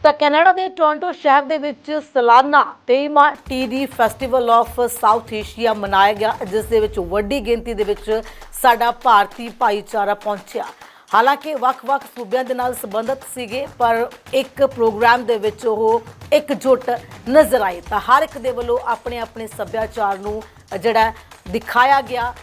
ਤਾਂ ਕੈਨੇਡਾ ਦੇ ਟੋਰਾਂਟੋ ਸ਼ਹਿਰ ਦੇ ਵਿੱਚ ਸਾਲਾਨਾ 23ਵਾਂ tea festival of South Asia ਮਨਾਇਆ ਗਿਆ, ਜਿਸ ਦੇ ਵਿੱਚ ਵੱਡੀ ਗਿਣਤੀ ਦੇ ਵਿੱਚ ਸਾਡਾ ਭਾਰਤੀ ਭਾਈਚਾਰਾ ਪਹੁੰਚਿਆ। ਹਾਲਾਂਕਿ ਵੱਖ-ਵੱਖ ਸੂਬਿਆਂ ਦੇ ਨਾਲ ਸੰਬੰਧਿਤ ਸੀਗੇ, ਪਰ ਇੱਕ ਪ੍ਰੋਗਰਾਮ ਦੇ ਵਿੱਚ ਉਹ ਇਕਜੁੱਟ ਨਜ਼ਰ ਆਏ ਤਾਂ ਹਰ ਇੱਕ ਦੇ ਵੱਲੋਂ ਆਪਣੇ ਆਪਣੇ ਸੱਭਿਆਚਾਰ ਨੂੰ ਜਿਹੜਾ ਦਿਖਾਇਆ ਗਿਆ।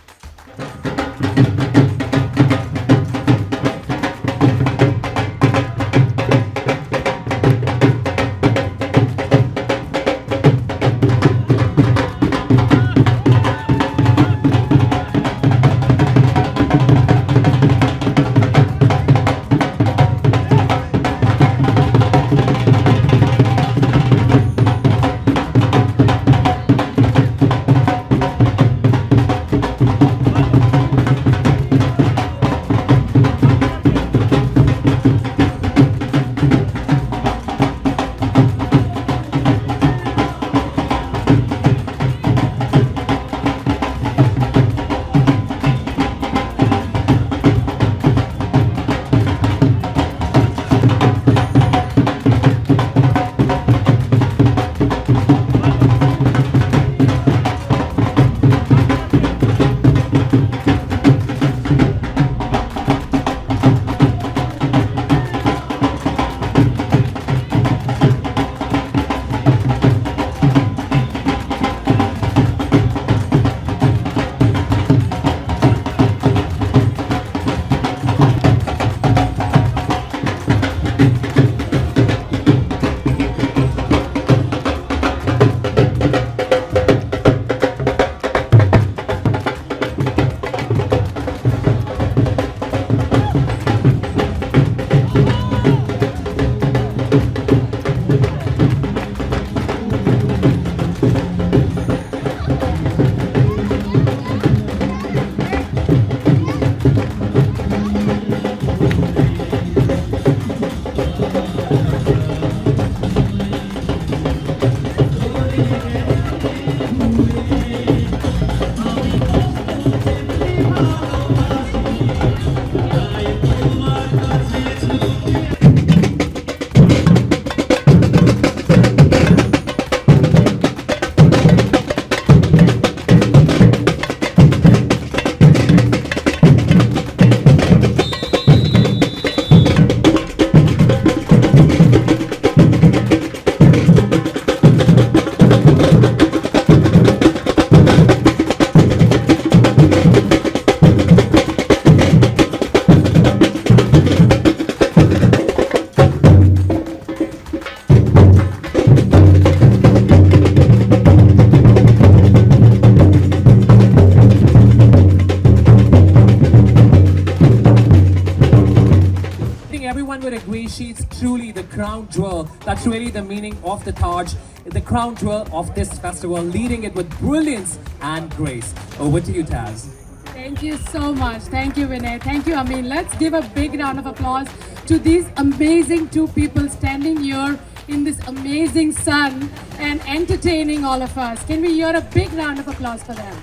Everyone would agree she's truly the crown jewel. That's really the meaning of the Taj, the crown jewel of this festival, leading it with brilliance and grace. Over to you, Taz. Thank you so much. Thank you, Vinay. Thank you, Amin. Let's give a big round of applause to these amazing two people standing here in this amazing sun and entertaining all of us. Can we hear a big round of applause for them?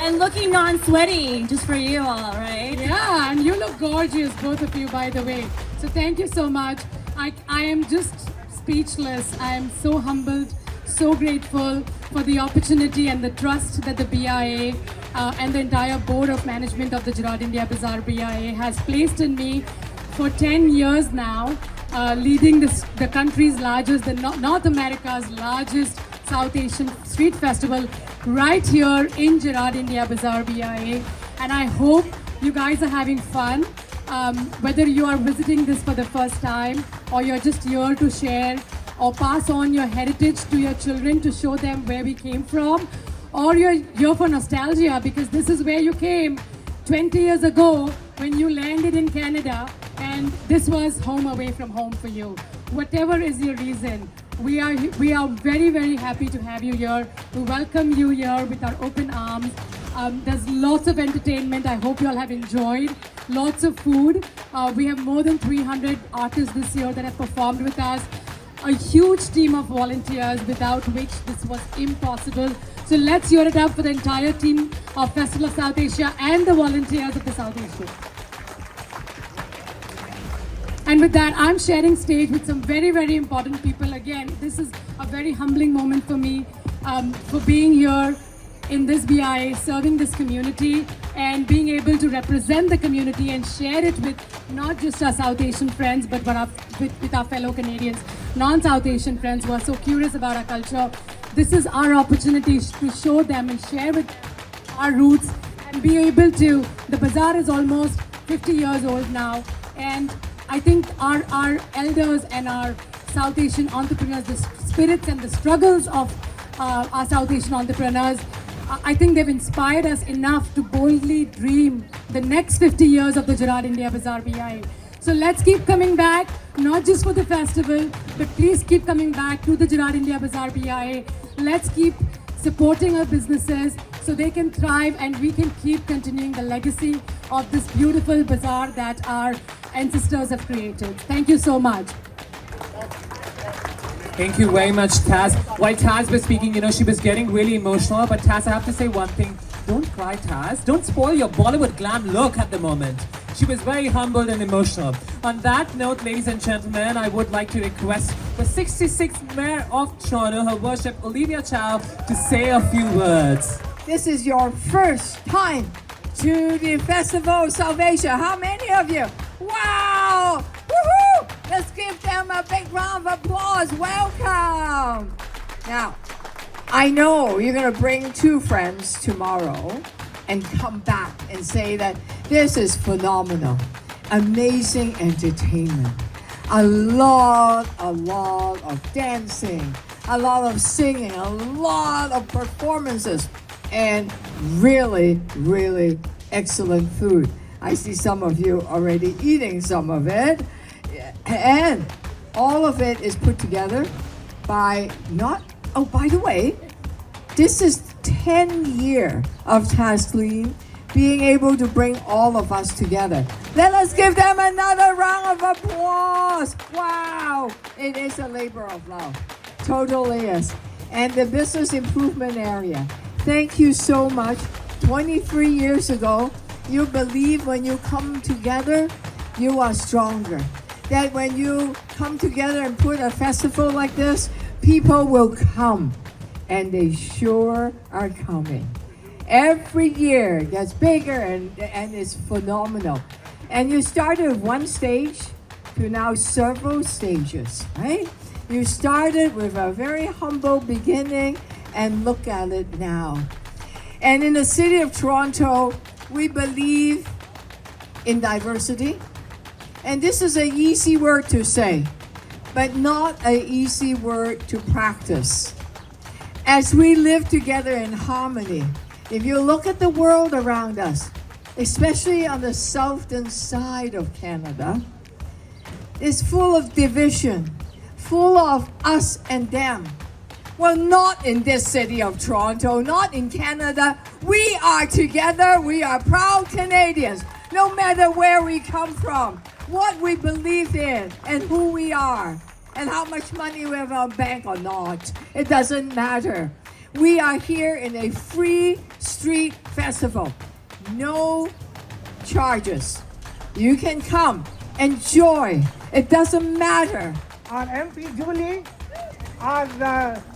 And looking non-sweaty, just for you all, right? Yeah, and you look gorgeous, both of you, by the way. So thank you so much. I am just speechless. I am so humbled, so grateful for the opportunity and the trust that the BIA and the entire board of management of the Gerard India Bazaar BIA has placed in me for 10 years now, leading the country's largest, North America's largest South Asian street festival right here in Gerard India Bazaar BIA. And I hope you guys are having fun. Whether you are visiting this for the first time or you're just here to share or pass on your heritage to your children to show them where we came from, or you're here for nostalgia because this is where you came 20 years ago when you landed in Canada and this was home away from home for you. Whatever is your reason, we are very, very happy to have you here. We welcome you here with our open arms. There's lots of entertainment. I hope you all have enjoyed. Lots of food. We have more than 300 artists this year that have performed with us. A huge team of volunteers without which this was impossible. So let's hear it up for the entire team of Festival of South Asia and the volunteers of the South Asia. And with that, I'm sharing stage with some very, very important people. Again, this is a very humbling moment for me, for being here in this BIA, serving this community and being able to represent the community and share it with not just our South Asian friends, but with our fellow Canadians, non-South Asian friends who are so curious about our culture. This is our opportunity to show them and share with our roots and be able to. The bazaar is almost 50 years old now, and I think our elders and our South Asian entrepreneurs, the spirits and the struggles of our South Asian entrepreneurs, I think they've inspired us enough to boldly dream the next 50 years of the Gerard India Bazaar BIA. So let's keep coming back, not just for the festival, but please keep coming back to the Gerard India Bazaar BIA. Let's keep supporting our businesses so they can thrive and we can keep continuing the legacy of this beautiful bazaar that our ancestors have created. Thank you so much. Thank you very much, Taz. While Taz was speaking, she was getting really emotional. But Taz, I have to say one thing. Don't cry, Taz. Don't spoil your Bollywood glam look at the moment. She was very humbled and emotional. On that note, ladies and gentlemen, I would like to request the 66th Mayor of Toronto, Her Worship Olivia Chow, to say a few words. This is your first time to the Festival of Salvation. How many of you? Wow! Woohoo! Let's give them a big round of applause. Welcome! Now, I know you're going to bring two friends tomorrow and come back and say that this is phenomenal. Amazing entertainment. A lot of dancing, a lot of singing, a lot of performances, and really, really excellent food. I see some of you already eating some of it. And all of it is put together by by the way, this is 10 years of Tasleen being able to bring all of us together. Let us give them another round of applause. Wow, it is a labor of love. Totally is. And the business improvement area. Thank you so much. 23 years ago, you believe when you come together, you are stronger. That when you come together and put a festival like this, people will come. And they sure are coming. Every year it gets bigger and it's phenomenal. And you started with one stage to now several stages, right? You started with a very humble beginning and look at it now. And in the city of Toronto, we believe in diversity. And this is an easy word to say, but not an easy word to practice. As we live together in harmony, if you look at the world around us, especially on the southern side of Canada, it's full of division, full of us and them. Well, not in this city of Toronto, not in Canada. We are together. We are proud Canadians, no matter where we come from, what we believe in, and who we are, and how much money we have in our bank or not. It doesn't matter. We are here in a free street festival. No charges. You can come, enjoy. It doesn't matter. Our MP Julie, our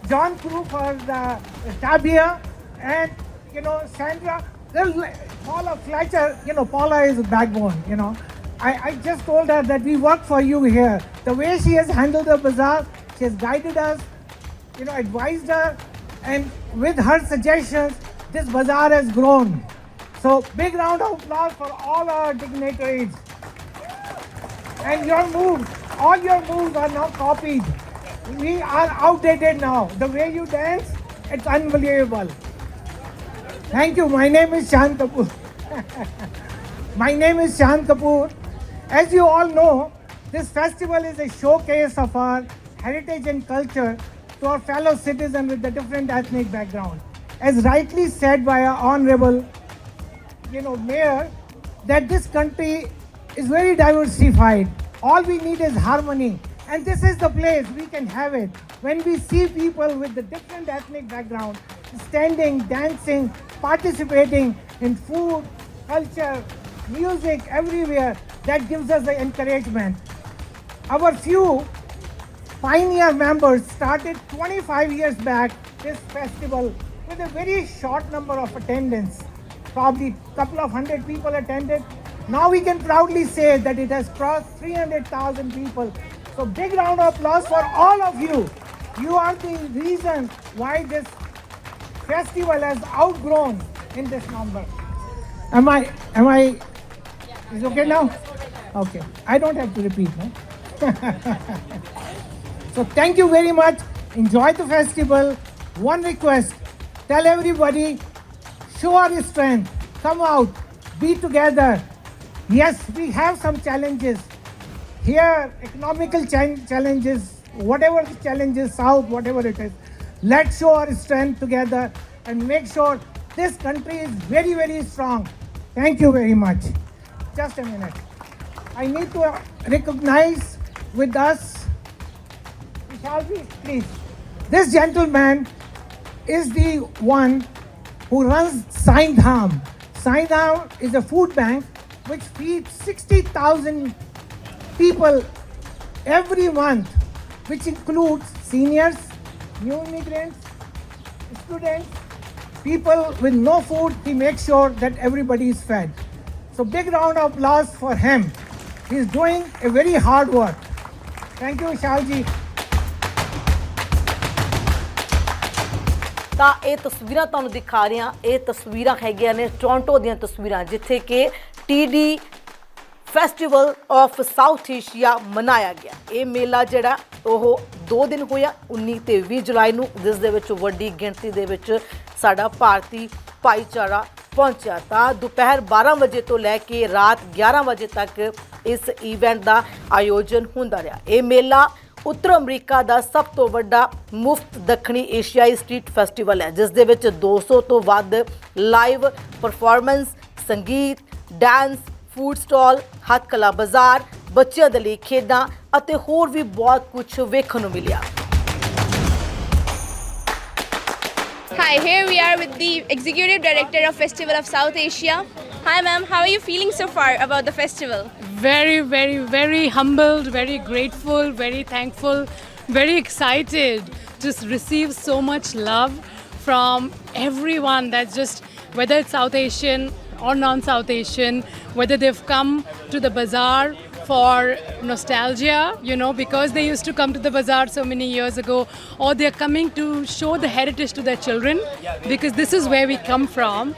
John Crew for the Tabia, and Sandra. Paula Fletcher, Paula is a backbone. I just told her that we work for you here. The way she has handled the bazaar, she has guided us, advised her, and with her suggestions, this bazaar has grown. So big round of applause for all our dignitaries. And your moves, all your moves are now copied. We are outdated now. The way you dance, it's unbelievable. Thank you. My name is Shan Kapoor. My name is Shan Kapoor. As you all know, this festival is a showcase of our heritage and culture to our fellow citizens with the different ethnic background. As rightly said by our honorable, mayor, that this country is very diversified. All we need is harmony. And this is the place we can have it. When we see people with the different ethnic background standing, dancing, participating in food, culture, music, everywhere, that gives us the encouragement. our few pioneer members started 25 years back this festival with a very short number of attendance. Probably a couple of hundred people attended. Now we can proudly say that it has crossed 300,000 people. So big round of applause for all of you. You are the reason why this festival has outgrown in this number. Am I, is it okay now? Okay, I don't have to repeat, no? So thank you very much. Enjoy the festival. One request, tell everybody, show our strength, come out, be together. Yes, we have some challenges. Here, economical challenges, whatever the challenges, South, whatever it is. Let's show our strength together and make sure this country is very, very strong. Thank you very much. Just a minute. I need to recognize with us, shall we, please. This gentleman is the one who runs Sai Dham. Sai Dham is a food bank which feeds 60,000 people every month, which includes seniors, new immigrants, students, people with no food. He makes sure that everybody is fed. So big round of applause for him. He is doing a very hard work. Thank you, Shalji. ਤਾਂ ਇਹ ਤਸਵੀਰਾਂ ਤੁਹਾਨੂੰ ਦਿਖਾ ਰਹੇ ਹਾਂ। ਇਹ ਤਸਵੀਰਾਂ ਹੈਗੀਆਂ ਨੇ ਟੋਰਾਂਟੋ ਦੀਆਂ ਤਸਵੀਰਾਂ, ਜਿੱਥੇ ਕਿ TD festival of South Asia ਮਨਾਇਆ ਗਿਆ। ਇਹ ਮੇਲਾ ਜਿਹੜਾ ਉਹ 2 ਦਿਨ ਹੋਇਆ, 19 ਤੇ 20 ਜੁਲਾਈ ਨੂੰ, ਜਿਸ ਦੇ ਵਿੱਚ ਵੱਡੀ ਗਿਣਤੀ ਦੇ ਵਿੱਚ ਸਾਡਾ ਭਾਰਤੀ ਭਾਈਚਾਰਾ ਪਹੁੰਚਿਆ। ਤਾਂ ਦੁਪਹਿਰ 12 ਵਜੇ ਤੋਂ ਲੈ ਕੇ ਰਾਤ 11 ਵਜੇ ਤੱਕ ਇਸ ਇਵੈਂਟ ਦਾ ਆਯੋਜਨ ਹੁੰਦਾ ਰਿਹਾ। ਇਹ ਮੇਲਾ ਉੱਤਰ ਅਮਰੀਕਾ ਦਾ ਸਭ ਤੋਂ ਵੱਡਾ ਮੁਫਤ ਦੱਖਣੀ ਏਸ਼ੀਆਈ ਸਟਰੀਟ ਫੈਸਟੀਵਲ ਹੈ, ਜਿਸ ਦੇ ਵਿੱਚ 200 ਤੋਂ ਵੱਧ ਲਾਈਵ ਪਰਫਾਰਮੈਂਸ, ਸੰਗੀਤ, ਡਾਂਸ, ਫੂਡ ਸਟਾਲ, ਹੱਥ ਕਲਾ ਬਾਜ਼ਾਰ, ਬੱਚਿਆਂ ਦੇ ਲਈ ਖੇਡਾਂ ਅਤੇ ਹੋਰ ਵੀ ਬਹੁਤ ਕੁਝ ਵੇਖਣ ਨੂੰ ਮਿਲਿਆ। Hi, here we are with the Executive Director of Festival of South Asia. Hi ma'am, how are you feeling so far about the festival? Very, very, very humbled, very grateful, very thankful, very excited to receive so much love from everyone that's just, whether it's South Asian or non-South Asian, whether they've come to the bazaar for nostalgia, you know, because they used to come to the bazaar so many years ago, or they're coming to show the heritage to their children because this is where we come from,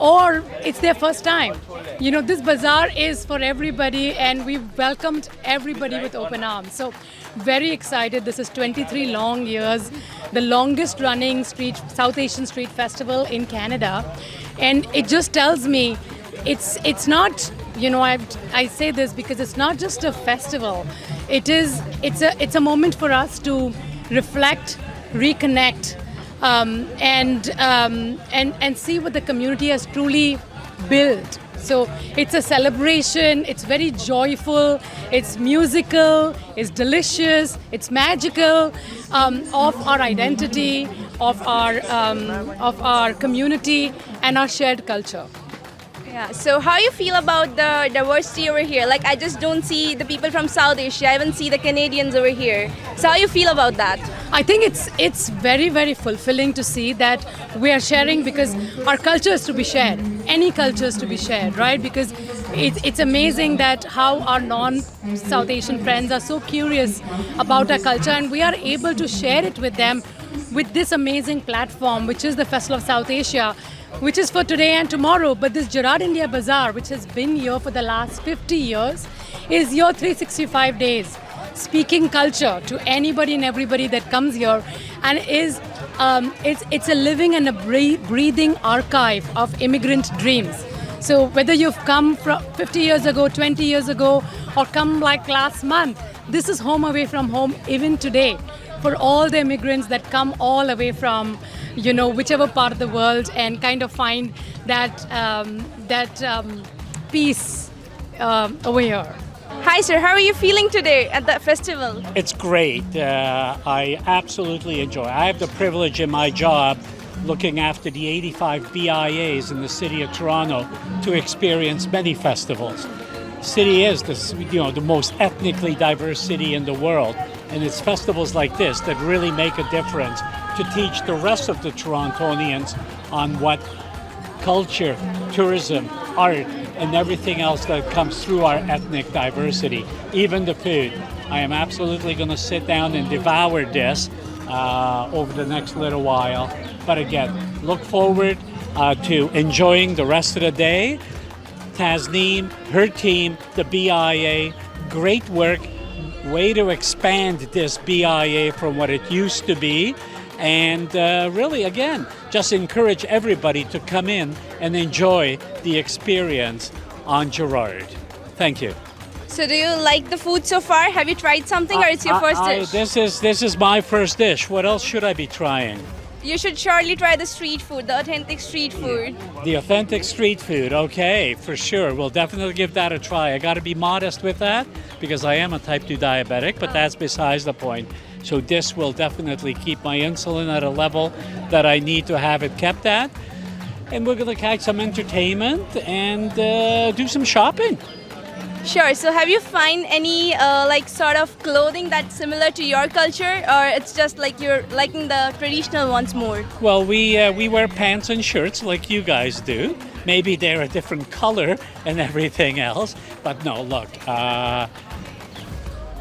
or it's their first time. You know, this bazaar is for everybody and we've welcomed everybody with open arms. So very excited. This is 23 long years, the longest running South Asian street festival in Canada. And it just tells me it's not, you know, I say this because it's not just a festival. It's a moment for us to reflect, reconnect, and see what the community has truly built. So it's a celebration, it's very joyful, it's musical, it's delicious, it's magical, of our identity, of our community and our shared culture. Yeah, so how you feel about the diversity over here? Like, I just don't see the people from South Asia, I even see the Canadians over here. So how you feel about that? I think it's very, very fulfilling to see that we are sharing, because our culture is to be shared. Any culture is to be shared, right? Because it's amazing that how our non-South Asian friends are so curious about our culture, and we are able to share it with them with this amazing platform, which is the Festival of South Asia, which is for today and tomorrow. But this Gerard India Bazaar, which has been here for the last 50 years, is here 365 days, speaking culture to anybody and everybody that comes here, and it's a living and a breathing archive of immigrant dreams. So whether you've come from 50 years ago, 20 years ago, or come like last month, this is home away from home even today for all the immigrants that come all the way from, you know, whichever part of the world, and kind of find that peace over here. Hi sir, how are you feeling today at the festival? It's great. I absolutely enjoy. I have the privilege in my job looking after the 85 BIAs in the city of Toronto to experience many festivals. city is the most ethnically diverse city in the world, and it's festivals like this that really make a difference to teach the rest of the Torontonians on what culture, tourism, art, and everything else that comes through our ethnic diversity, even the food. I am absolutely going to sit down and devour this over the next little while. But again, look forward to enjoying the rest of the day. Tasneem, her team, the BIA, great work. Way to expand this BIA from what it used to be. And really, again, just encourage everybody to come in and enjoy the experience on Gerrard. Thank you. So do you like the food so far? Have you tried something or it's your first dish? This is my first dish. What else should I be trying? You should surely try the street food, the authentic street food. The authentic street food, okay, for sure. We'll definitely give that a try. I got to be modest with that because I am a type 2 diabetic, but that's besides the point. So this will definitely keep my insulin at a level that I need to have it kept at. And we're going to catch some entertainment and do some shopping. Sure. So have you find any like sort of clothing that's similar to your culture, or it's just like you're liking the traditional ones more? Well, we wear pants and shirts like you guys do. Maybe they're a different color and everything else. But no, look, I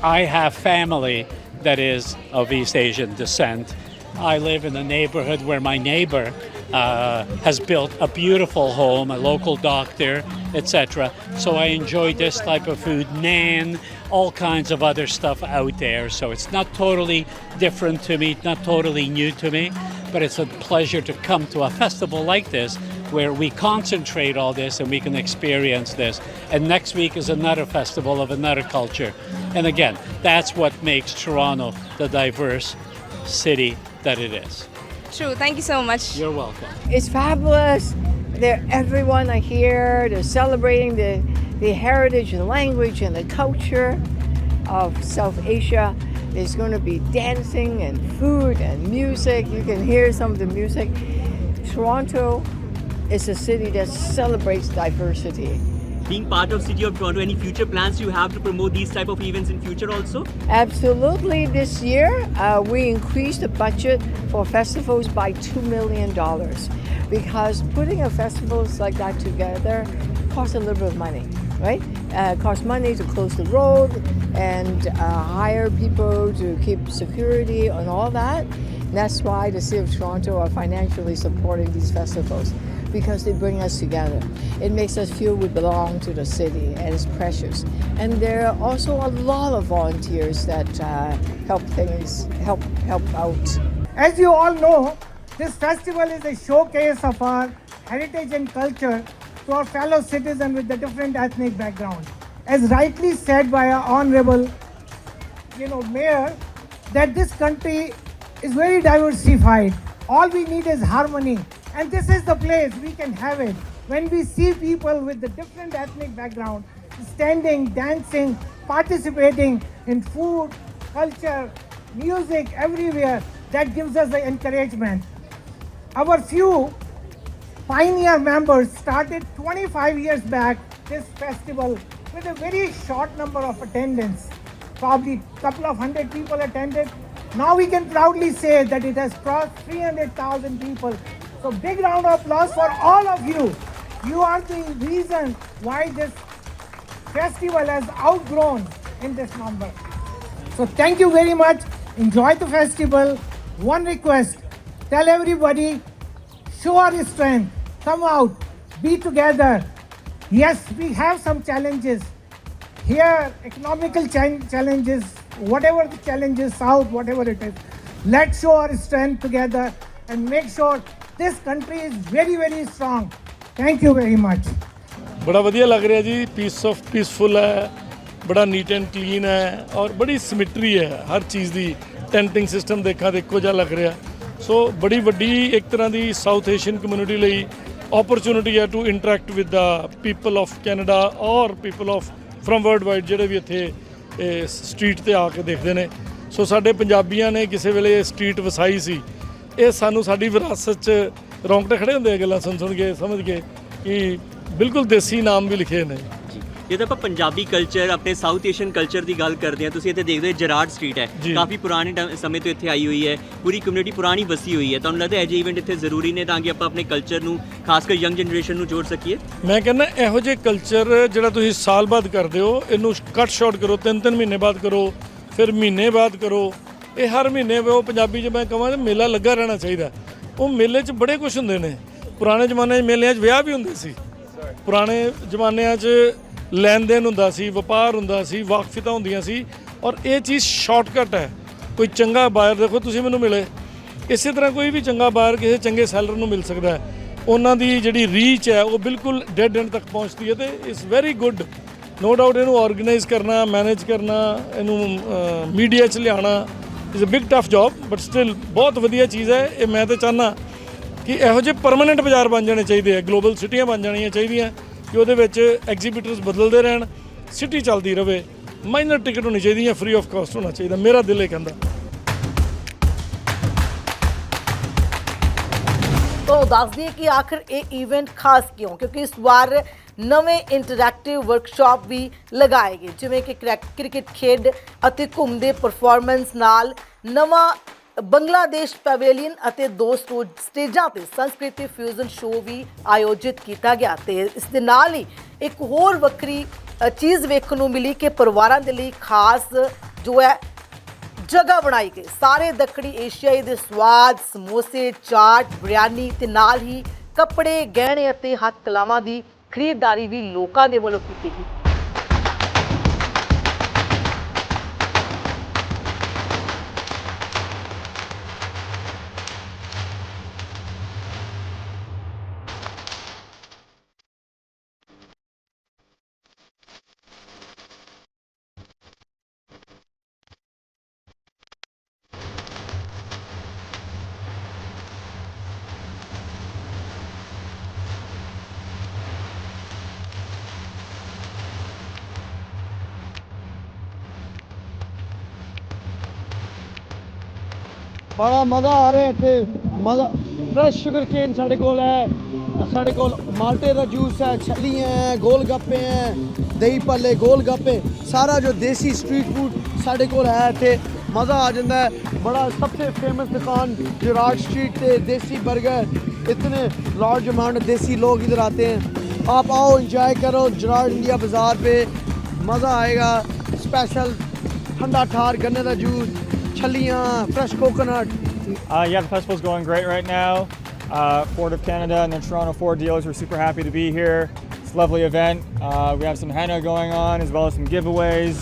have family that is of East Asian descent. I live in a neighborhood where my neighbor has built a beautiful home, a local doctor, etc. So I enjoy this type of food, naan, all kinds of other stuff out there. So it's not totally different to me, not totally new to me, but it's a pleasure to come to a festival like this where we concentrate all this and we can experience this. And next week is another festival of another culture. And again, that's what makes Toronto the diverse city that it is. True. Thank you so much. You're welcome. It's fabulous. Everyone are here. They're celebrating the heritage and language and the culture of South Asia. There's going to be dancing and food and music. You can hear some of the music. Toronto is a city that celebrates diversity. Being part of City of Toronto, any future plans you have to promote these type of events in future also? Absolutely. This year, we increased the budget for festivals by $2 million because putting a festivals like that together costs a little bit of money, right? It costs money to close the road and hire people to keep security and all that. And that's why the City of Toronto are financially supporting these festivals, because they bring us together. It makes us feel we belong to the city and it's precious. And there are also a lot of volunteers that help out. As you all know, this festival is a showcase of our heritage and culture to our fellow citizens with the different ethnic backgrounds. As rightly said by our honorable, mayor, that this country is very diversified. All we need is harmony. And this is the place we can have it. When we see people with the different ethnic background standing, dancing, participating in food, culture, music, everywhere, that gives us the encouragement. Our few pioneer members started 25 years back this festival with a very short number of attendance. Probably a couple of hundred people attended. Now we can proudly say that it has crossed 300,000 people. So big round of applause for all of you. You are the reason why this festival has outgrown in this number. So thank you very much. Enjoy the festival. One request, tell everybody, show our strength, come out, be together. Yes, we have some challenges. Here, economical challenges, whatever the challenges, South, whatever it is. Let's show our strength together and make sure this country is very, very strong. Thank you very much. बड़ा ਵਧੀਆ ਲੱਗ ਰਿਹਾ ਜੀ, peaceful ਹੈ, ਬੜਾ neat and clean ਹੈ ਔਰ ਬੜੀ ਸਿਮੈਟਰੀ ਹੈ ਹਰ ਚੀਜ਼ ਦੀ। ਟੈਂਟਿੰਗ ਸਿਸਟਮ ਦੇਖਾਂ ਤੇ ਇੱਕੋ ਜਿਹਾ ਲੱਗ ਰਿਹਾ। ਸੋ ਬੜੀ ਵੱਡੀ ਇੱਕ ਤਰ੍ਹਾਂ ਦੀ ਸਾਊਥ ਏਸ਼ੀਅਨ ਕਮਿਊਨਿਟੀ ਲਈ ਓਪਰਚੁਨਿਟੀ ਹੈ to interact with the people of Canada ਔਰ people of from worldwide ਜਿਹੜੇ ਵੀ ਇੱਥੇ ਸਟਰੀਟ ਤੇ ਆ ਕੇ ਦੇਖਦੇ ਨੇ। ਸੋ ਸਾਡੇ ਪੰਜਾਬੀਆਂ ਨੇ ਕਿਸੇ ਵੇਲੇ ਸਟਰੀਟ ਵਸਾਈ ਸੀ। ਇਹ ਸਾਨੂੰ ਸਾਡੀ ਵਿਰਾਸਤ 'ਚ ਰੌਂਗਟੇ ਖੜੇ ਹੁੰਦੇ ਆ ਗੱਲਾਂ ਸੁਣ ਕੇ ਸਮਝ ਕੇ ਕਿ ਬਿਲਕੁਲ ਦੇਸੀ ਨਾਮ ਵੀ ਲਿਖੇ ਨੇ। ਜਦੋਂ ਆਪਾਂ ਪੰਜਾਬੀ ਕਲਚਰ ਆਪਣੇ ਸਾਊਥ ਏਸ਼ੀਅਨ ਕਲਚਰ ਦੀ ਗੱਲ ਕਰਦੇ ਹਾਂ, ਤੁਸੀਂ ਇੱਥੇ ਦੇਖਦੇ ਹੋ ਜਰਾਡ ਸਟਰੀਟ ਹੈ, ਜੀ। ਕਾਫੀ ਪੁਰਾਣੇ ਸਮੇਂ ਤੋਂ ਇੱਥੇ ਆਈ ਹੋਈ ਹੈ, ਪੂਰੀ ਕਮਿਊਨਿਟੀ ਪੁਰਾਣੀ ਵਸੀ ਹੋਈ ਹੈ। ਤੁਹਾਨੂੰ ਲੱਗਦਾ ਅਜਿਹੇ ਇਵੈਂਟ ਇੱਥੇ ਜ਼ਰੂਰੀ ਨੇ ਤਾਂ ਕਿ ਆਪਾਂ ਆਪਣੇ ਕਲਚਰ ਨੂੰ ਖਾਸ ਕਰ ਯੰਗ ਜਨਰੇਸ਼ਨ ਨੂੰ ਜੋੜ ਸਕੀਏ? ਮੈਂ ਕਹਿੰਦਾ ਇਹੋ ਜਿਹੇ ਕਲਚਰ ਜਿਹੜਾ ਤੁਸੀਂ ਸਾਲ ਬਾਅਦ ਕਰਦੇ ਹੋ, ਇਹਨੂੰ ਕੱਟ ਸ਼ਾਰਟ ਕਰੋ, 3-3 ਮਹੀਨੇ ਬਾਅਦ ਕਰੋ, ਫਿਰ ਮਹੀਨੇ ਬਾਅਦ ਕਰੋ। ਇਹ ਹਰ ਮਹੀਨੇ ਉਹ ਪੰਜਾਬੀ 'ਚ ਮੈਂ ਕਹਾਂ ਮੇਲਾ ਲੱਗਾ ਰਹਿਣਾ ਚਾਹੀਦਾ। ਉਹ ਮੇਲੇ 'ਚ ਬੜੇ ਕੁਝ ਹੁੰਦੇ ਨੇ। ਪੁਰਾਣੇ ਜ਼ਮਾਨੇ 'ਚ ਮੇਲਿਆਂ 'ਚ ਵਿਆਹ ਵੀ ਹੁੰਦੇ ਸੀ, ਪੁਰਾਣੇ ਜ਼ਮਾਨਿਆਂ 'ਚ ਲੈਣ ਦੇਣ ਹੁੰਦਾ ਸੀ, ਵਪਾਰ ਹੁੰਦਾ ਸੀ, ਵਾਕਫੀਤਾਂ ਹੁੰਦੀਆਂ ਸੀ। ਔਰ ਇਹ ਚੀਜ਼ ਸ਼ਾਰਟਕਟ ਹੈ। ਕੋਈ ਚੰਗਾ ਬਾਇਰ ਦੇਖੋ, ਤੁਸੀਂ ਮੈਨੂੰ ਮਿਲੇ, ਇਸੇ ਤਰ੍ਹਾਂ ਕੋਈ ਵੀ ਚੰਗਾ ਬਾਇਰ ਕਿਸੇ ਚੰਗੇ ਸੈਲਰ ਨੂੰ ਮਿਲ ਸਕਦਾ ਹੈ। ਉਹਨਾਂ ਦੀ ਜਿਹੜੀ ਰੀਚ ਹੈ ਉਹ ਬਿਲਕੁਲ ਡੈਡ ਐਂਡ ਤੱਕ ਪਹੁੰਚਦੀ ਹੈ ਤੇ it's very good. No doubt ਇਹਨੂੰ ਆਰਗੇਨਾਈਜ਼ ਕਰਨਾ, ਮੈਨੇਜ ਕਰਨਾ, ਇਹਨੂੰ ਮੀਡੀਆ 'ਚ ਲਿਆਉਣਾ is a big tough job, but still ਬਹੁਤ ਵਧੀਆ ਚੀਜ਼ ਹੈ ਇਹ। ਮੈਂ ਤਾਂ ਚਾਹੁੰਦਾ ਕਿ ਇਹੋ ਜਿਹੇ ਪਰਮਾਨੈਂਟ ਬਾਜ਼ਾਰ ਬਣ ਜਾਣੇ ਚਾਹੀਦੇ ਆ, ਗਲੋਬਲ ਸਿਟੀਆਂ ਬਣ ਜਾਣੀਆਂ ਚਾਹੀਦੀਆਂ ਕਿ ਉਹਦੇ ਵਿੱਚ ਐਗਜ਼ੀਬਿਟਰਸ ਬਦਲਦੇ ਰਹਿਣ, ਸਿਟੀ ਚੱਲਦੀ ਰਹੇ। ਮਾਈਨਰ ਟਿਕਟ ਹੋਣੀ ਚਾਹੀਦੀ ਹੈ, ਫ੍ਰੀ ਆਫ ਕਾਸਟ ਹੋਣਾ ਚਾਹੀਦਾ, ਮੇਰਾ ਦਿਲ ਇਹ ਕਹਿੰਦਾ। तो दस दिए कि आखिर ये इवेंट खास क्यों, क्योंकि इस बार नवे इंटरैक्टिव वर्कशॉप भी लगाए गए, जिवें कि क्रिकेट खेड ਅਤੇ ਘੁੰਮਦੇ ਪਰਫਾਰਮੈਂਸ ਨਾਲ ਨਵਾਂ ਬੰਗਲਾदेश ਪੈਵੇਲੀਅਨ ਅਤੇ 2 ਸਟੇਜਾਂ ਤੇ ਸੰਸਕ੍ਰਿਤੀ ਫਿਊਜ਼ਨ ਸ਼ੋਅ ਵੀ ਆਯੋਜਿਤ ਕੀਤਾ ਗਿਆ। ਤੇ ਇਸ ਦੇ ਨਾਲ ਹੀ ਇੱਕ ਹੋਰ ਵੱਖਰੀ ਚੀਜ਼ ਵੇਖਣ ਨੂੰ ਮਿਲੀ ਕਿ ਪਰਿਵਾਰਾਂ ਦੇ ਲਈ ਖਾਸ ਜੋ ਹੈ ਜਗ੍ਹਾ ਬਣਾਈ ਗਈ। ਸਾਰੇ ਦੱਖਣੀ ਏਸ਼ੀਆਈ ਦੇ ਸਵਾਦ, ਸਮੋਸੇ, ਚਾਟ, ਬਿਰਿਆਨੀ ਤੇ ਨਾਲ ਹੀ ਕੱਪੜੇ, ਗਹਿਣੇ ਅਤੇ ਹੱਥ ਕਲਾਵਾਂ ਦੀ ਖਰੀਦਦਾਰੀ ਵੀ ਲੋਕਾਂ ਦੇ ਵੱਲੋਂ ਕੀਤੀ ਗਈ। बड़ा मज़ा आ रहा है इत्थे। मज़ा फ्रैश शुगर केन साढ़े कोल है, साढ़े कोल माल्टे का जूस है, छलियाँ हैं, गोल गप्पे हैं, दही भल्ले, गोल गप्पे, सारा जो देसी स्ट्रीट फूड साढ़े कोल है इत्थे। मज़ा आ जाता है। बड़ा सबसे फेमस दुकान जराड स्ट्रीट पे देसी बर्गर, इतने लार्ज अमाउंट देसी लोग इधर आते हैं। आप आओ इंजॉय करो जराड इंडिया बाज़ार पे, मज़ा आएगा। स्पेशल ठंडा ठार गन्ने का juice, छलियाँ, fresh coconut. Yeah, the festival's going great right now. Ford of Canada and the Toronto Ford dealers are super happy to be here. It's a lovely event. We have some henna going on as well as some giveaways,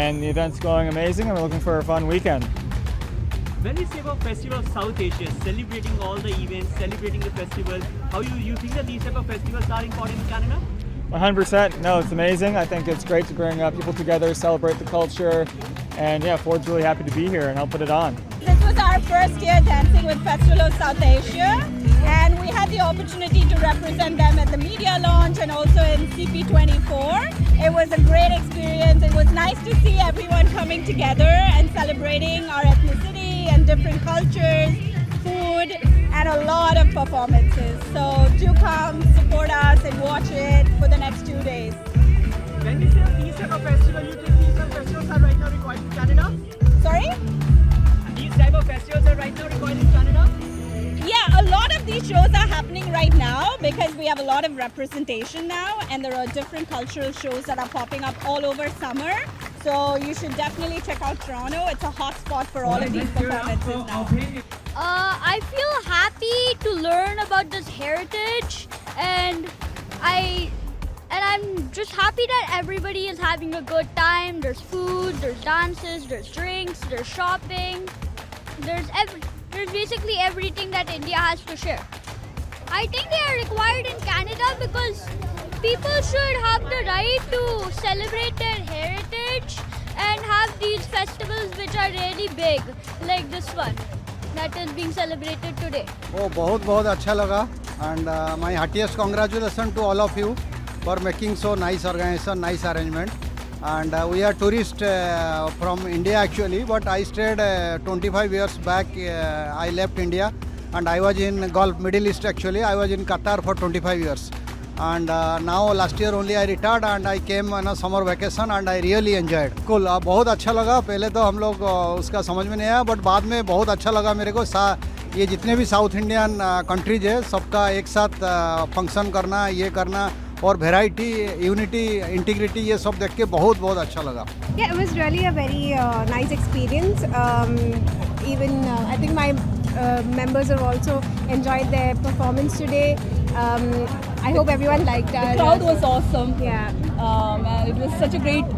and the event's going amazing, and we're looking for a fun weekend. When we say about Festival of South Asia, celebrating all the events, celebrating the festival, how you think that these type of festivals are important in Canada? 100%. No, it's amazing. I think it's great to bring people together, celebrate the culture, and yeah, Ford's really happy to be here and help put it on. This was our first year dancing with Festival of South Asia, and we had the opportunity to represent them at the media launch and also in CP24. It was a great experience. It was nice to see everyone coming together and celebrating our ethnicity and different cultures, food, and a lot of performances. So do come, support us, and watch it for the next 2 days. When we say these type of festival, you think these type of festivals are right now required in Canada? Sorry? These type of festivals are right now required in Canada? Yeah, a lot of these shows are happening right now because we have a lot of representation now, and there are different cultural shows that are popping up all over summer. So you should definitely check out Toronto. It's a hot spot for all of these performances now. I feel happy to learn about this heritage, and I'm just happy that everybody is having a good time. There's food, there's dances, there's drinks, there's shopping. There's basically everything that India has to share. I think they are required in Canada because people should have the right to celebrate their heritage and have these festivals which are really big, like this one that is being celebrated today. Oh, बहुत अच्छा लगा, and my heartiest congratulations to all of you for making so nice organization, nice arrangement. And we are tourists from India actually, but I stayed 25 years back. I left India and I was in Gulf, Middle East actually. I was in Qatar for 25 years. and now last year only I retired and I came on a summer vacation and I really enjoyed. Cool, बहुत अच्छा लगा. पहले तो हम लोग उसका समझ में नहीं आया, बट बाद में बहुत अच्छा लगा मेरे को. ये जितने भी साउथ इंडियन कंट्रीज है सबका एक साथ फंक्शन करना, ये करना, और वेराइटी, यूनिटी, इंटीग्रिटी, ये सब देख के बहुत बहुत अच्छा लगा. Yeah, it was really a very nice experience. Even I think my members have also enjoyed their performance today. I hope everyone liked us. The crowd was awesome. Yeah. And it was such a great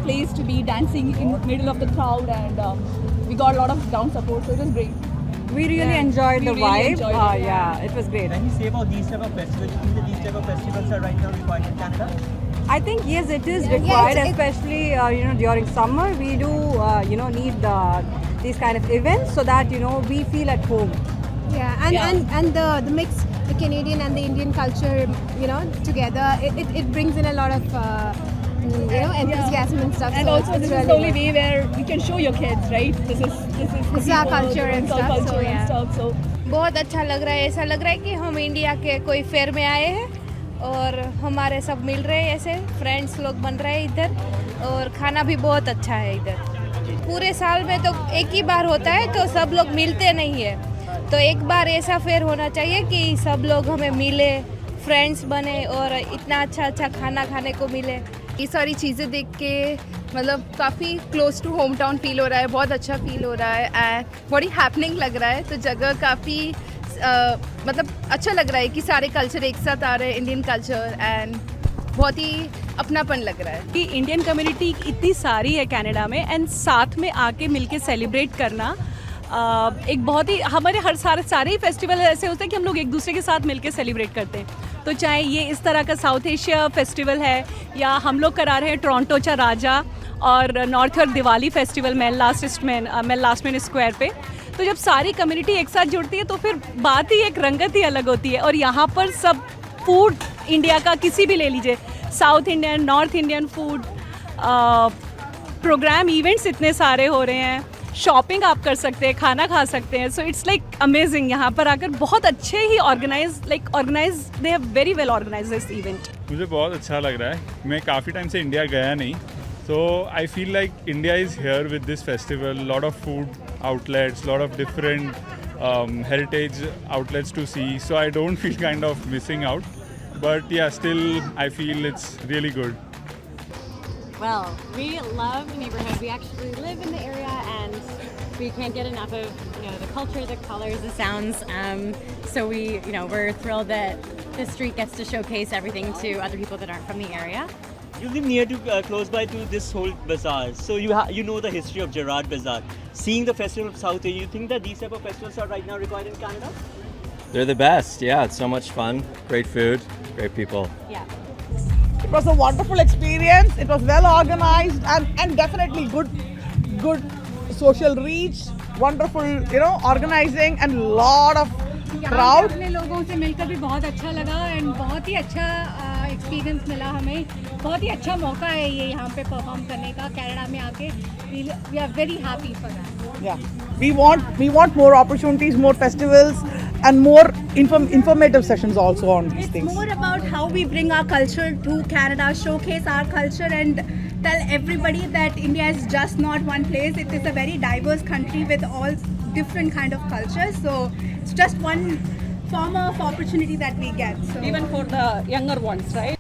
place to be dancing in the middle of the crowd, and we got a lot of ground support, so it was great. We really enjoyed the really vibe. enjoyed it. Yeah, it was great. When you say about these type of festivals, do you think that these type of festivals are right now required in Canada? I think yes, it is required, especially during summer. We do need these kind of events so that we feel at home. Yeah, and the mix, the Canadian and the Indian culture, together, it brings in a lot of enthusiasm and stuff. And so also, it's this is really the only good. way where you can show your kids, right? This is our culture and it's our stuff, culture so and yeah. stuff. So बहुत अच्छा लग रहा है. ऐसा लग रहा है कि हम इंडिया के कोई फेयर में आए हैं और हमारे सब मिल रहे हैं, ऐसे फ्रेंड्स लोग बन रहे हैं इधर, और खाना भी बहुत अच्छा है इधर. पूरे साल में तो एक ही बार होता है, तो सब लोग मिलते नहीं है, तो एक बार ऐसा फेयर होना चाहिए कि सब लोग हमें मिले, फ्रेंड्स बने और इतना अच्छा अच्छा खाना खाने को मिले. ये सारी चीज़ें देख के मतलब काफ़ी close to home town feel हो रहा है, बहुत अच्छा फील हो रहा है एंड बड़ी हैपनिंग लग रहा है. तो जगह काफ़ी मतलब अच्छा लग रहा है कि सारे कल्चर एक साथ आ रहे हैं, इंडियन कल्चर, एंड बहुत ही अपनापन लग रहा है. कि इंडियन कम्युनिटी इतनी सारी है कनाडा में, एंड साथ में आके मिलके सेलिब्रेट करना एक बहुत ही, हमारे हर सारे ही फेस्टिवल ऐसे होते हैं कि हम लोग एक दूसरे के साथ मिलके सेलिब्रेट करते हैं. तो चाहे ये इस तरह का साउथ एशिया फेस्टिवल है, या हम लोग करा रहे हैं टोरंटो चा राजा और नॉर्थ यॉर्क दिवाली फेस्टिवल में लास्ट मैन स्क्वायर पे. तो जब सारी कम्युनिटी एक साथ जुड़ती है तो फिर बात ही एक रंगत ही अलग होती है. और यहाँ पर सब फूड इंडिया का किसी भी ले लीजिए, South Indian, North Indian food, programme, events इतने सारे हो रहे हैं, शॉपिंग आप कर सकते हैं, खाना खा सकते हैं. So it's like amazing. यहाँ पर आकर बहुत अच्छे ही organise they have very well organised this event. मुझे बहुत अच्छा लग रहा है. मैं काफ़ी टाइम से इंडिया गया नहीं, so I feel like India is here with this festival. Lot of food outlets, lot of different heritage outlets to see, so I don't feel kind of missing out. But yeah, still I feel it's really good. Well, we love the neighborhood. We actually live in the area, and we can't get enough of the culture, the colors, the sounds. So we're thrilled that this street gets to showcase everything to other people that aren't from the area. You live near to close by to this whole bazaar, so you know the history of Gerard Bazaar. Seeing the festival of South Asia, you think that these type of festivals are right now required in Canada? They're the best. Yeah, it's so much fun. Great food, great people. Yeah. It was a wonderful experience. It was well organized and definitely good social reach. Wonderful, organizing and lot of crowd. अपने लोगों से मिलकर भी बहुत अच्छा लगा, and बहुत ही अच्छा एक्सपीरियंस मिला हमें. बहुत ही अच्छा मौका है ये यहाँ पे परफॉर्म करने का कनाडा में आके. We are very happy for that. Yeah, we want more opportunities, more festivals, and more informative sessions also on these things. More about how we bring our culture to Canada, showcase our culture, and tell everybody that India is just not one place. It is a very diverse country with all different kind of cultures. So it's just one form of opportunity that we get. So even for the younger ones, right?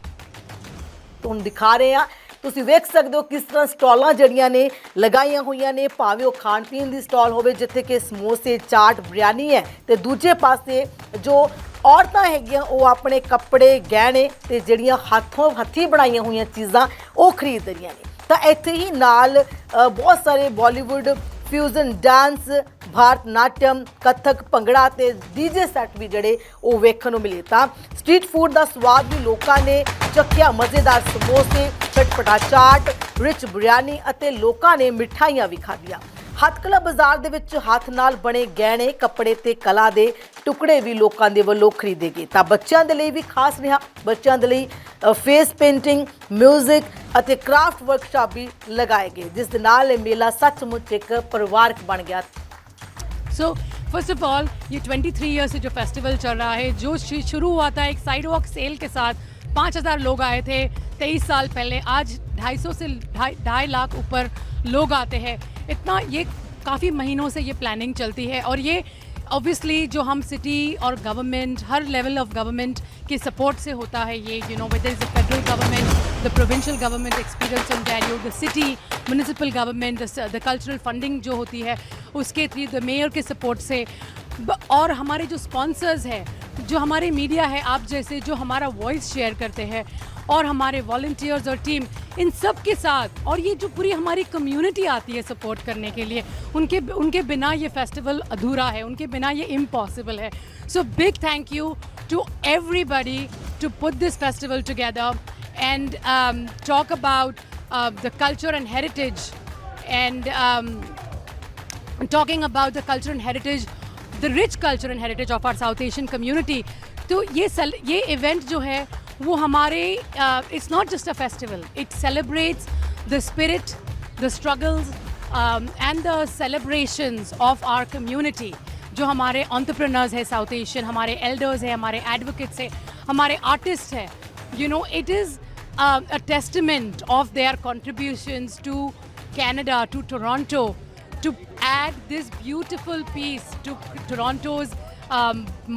ਤੁਹਾਨੂੰ ਦਿਖਾ ਰਹੇ ਆ, ਤੁਸੀਂ ਵੇਖ ਸਕਦੇ ਹੋ ਕਿਸ ਤਰ੍ਹਾਂ ਸਟਾਲਾਂ ਜਿਹੜੀਆਂ ਨੇ ਲਗਾਈਆਂ ਹੋਈਆਂ ਨੇ, ਭਾਵੇਂ ਉਹ ਖਾਣ ਪੀਣ ਦੀ ਸਟਾਲ ਹੋਵੇ ਜਿੱਥੇ ਕਿ ਸਮੋਸੇ, ਚਾਟ, ਬਿਰਿਆਨੀ ਹੈ, ਤੇ ਦੂਜੇ ਪਾਸੇ ਜੋ ਔਰਤਾਂ ਹੈਗੀਆਂ ਉਹ ਆਪਣੇ ਕੱਪੜੇ, ਗਹਿਣੇ ਤੇ ਜਿਹੜੀਆਂ ਹੱਥੀਂ ਬਣਾਈਆਂ ਹੋਈਆਂ ਚੀਜ਼ਾਂ ਉਹ ਖਰੀਦ ਰਹੀਆਂ ਨੇ. ਤਾਂ ਇੱਥੇ ਹੀ ਨਾਲ ਬਹੁਤ ਸਾਰੇ ਬਾਲੀਵੁੱਡ, ਫਿਊਜ਼ਨ ਡਾਂਸ, ਭਾਰਤ ਨਾਟਯਮ, ਕਥਕ, ਭੰਗੜਾ ਤੇ ਡੀਜੇ ਸੈੱਟ ਵੀ ਜਿਹੜੇ ਉਹ ਵੇਖਣ ਨੂੰ ਮਿਲੇ. ਤਾਂ ਸਟਰੀਟ ਫੂਡ ਦਾ ਸਵਾਦ ਵੀ ਲੋਕਾਂ ਨੇ ਚੱਖਿਆ. ਮਜ਼ੇਦਾਰ ਸਮੋਸੇ, ਚਟਪਟਾ ਚਾਟ, ਰਿਚ ਬਿਰਿਆਨੀ ਅਤੇ ਲੋਕਾਂ ਨੇ ਮਿਠਾਈਆਂ ਵੀ ਖਾਧੀਆਂ. ਹੱਥਕਲਾ ਬਾਜ਼ਾਰ ਦੇ ਵਿੱਚ ਹੱਥ ਨਾਲ ਬਣੇ ਗਹਿਣੇ, ਕੱਪੜੇ ਤੇ ਕਲਾ ਦੇ ਟੁਕੜੇ ਵੀ ਲੋਕਾਂ ਦੇ ਵੱਲੋਂ ਖਰੀਦੇ ਗਏ. ਤਾਂ ਬੱਚਿਆਂ ਦੇ ਲਈ ਵੀ ਖਾਸ ਰਿਹਾ. ਬੱਚਿਆਂ ਦੇ ਲਈ ਫੇਸ ਪੇਂਟਿੰਗ, ਮਿਊਜ਼ਿਕ ਅਤੇ ਕ੍ਰਾਫਟ ਵਰਕਸ਼ਾਪ ਵੀ ਲਗਾਏ ਗਏ, ਜਿਸ ਦੇ ਨਾਲ ਇਹ ਮੇਲਾ ਸੱਚਮੁੱਚ ਇੱਕ ਪਰਿਵਾਰਕ ਬਣ ਗਿਆ. So फर्स्ट ऑफ ऑल ये 23 ईयर से जो फेस्टिवल चल रहा है, जो शुरू हुआ था एक साइड वॉक सेल के साथ, 5000 लोग आए थे 23 साल पहले, आज 250 से 2.5 लाख ऊपर लोग आते हैं। इतना ये काफ़ी महीनों से ये प्लानिंग चलती है और ये ऑब्वियसली जो हम सिटी और government, her level of government के सपोर्ट से होता है ये, you know whether is the federal government, the provincial government, experience Ontario, the city municipal government, the cultural funding जो होती है उसके थ्रू, द मेयर के सपोर्ट से, और हमारे जो स्पॉन्सर्स हैं, जो हमारे मीडिया है, आप जैसे जो हमारा वॉइस शेयर करते हैं, और हमारे वॉलंटियर्स और टीम, इन सब के साथ, और ये जो पूरी हमारी कम्युनिटी आती है सपोर्ट करने के लिए, उनके बिना ये फेस्टिवल अधूरा है, उनके बिना ये इम्पॉसिबल है। So big thank you to everybody to put this festival together and talk about the culture and heritage and talking about the culture and heritage, the rich culture and heritage of our South Asian community. तो ये event जो है वो हमारे it's not just a festival, it celebrates the spirit, the struggles and the celebrations of our community. जो हमारे entrepreneurs है South Asian, हमारे elders है, हमारे advocates है, हमारे artists है, you know, it is a testament of their contributions to Canada, to Toronto, to add this beautiful piece to Toronto's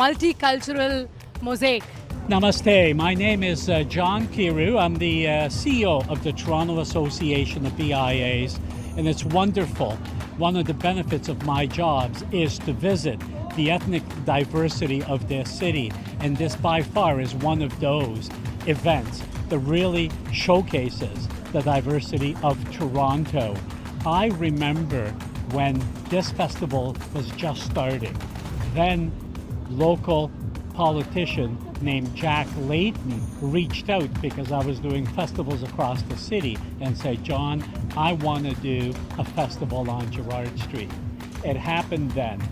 multicultural mosaic. Namaste. My name is John Kiru. I'm the CEO of the Toronto Association of BIAs, and it's wonderful. One of the benefits of my jobs is to visit the ethnic diversity of this city, and this by far is one of those events that really showcases the diversity of Toronto. I remember when this festival was just starting, then local politician named Jack Layton reached out because I was doing festivals across the city and said, John, I want to do a festival on Gerrard Street. It happened then.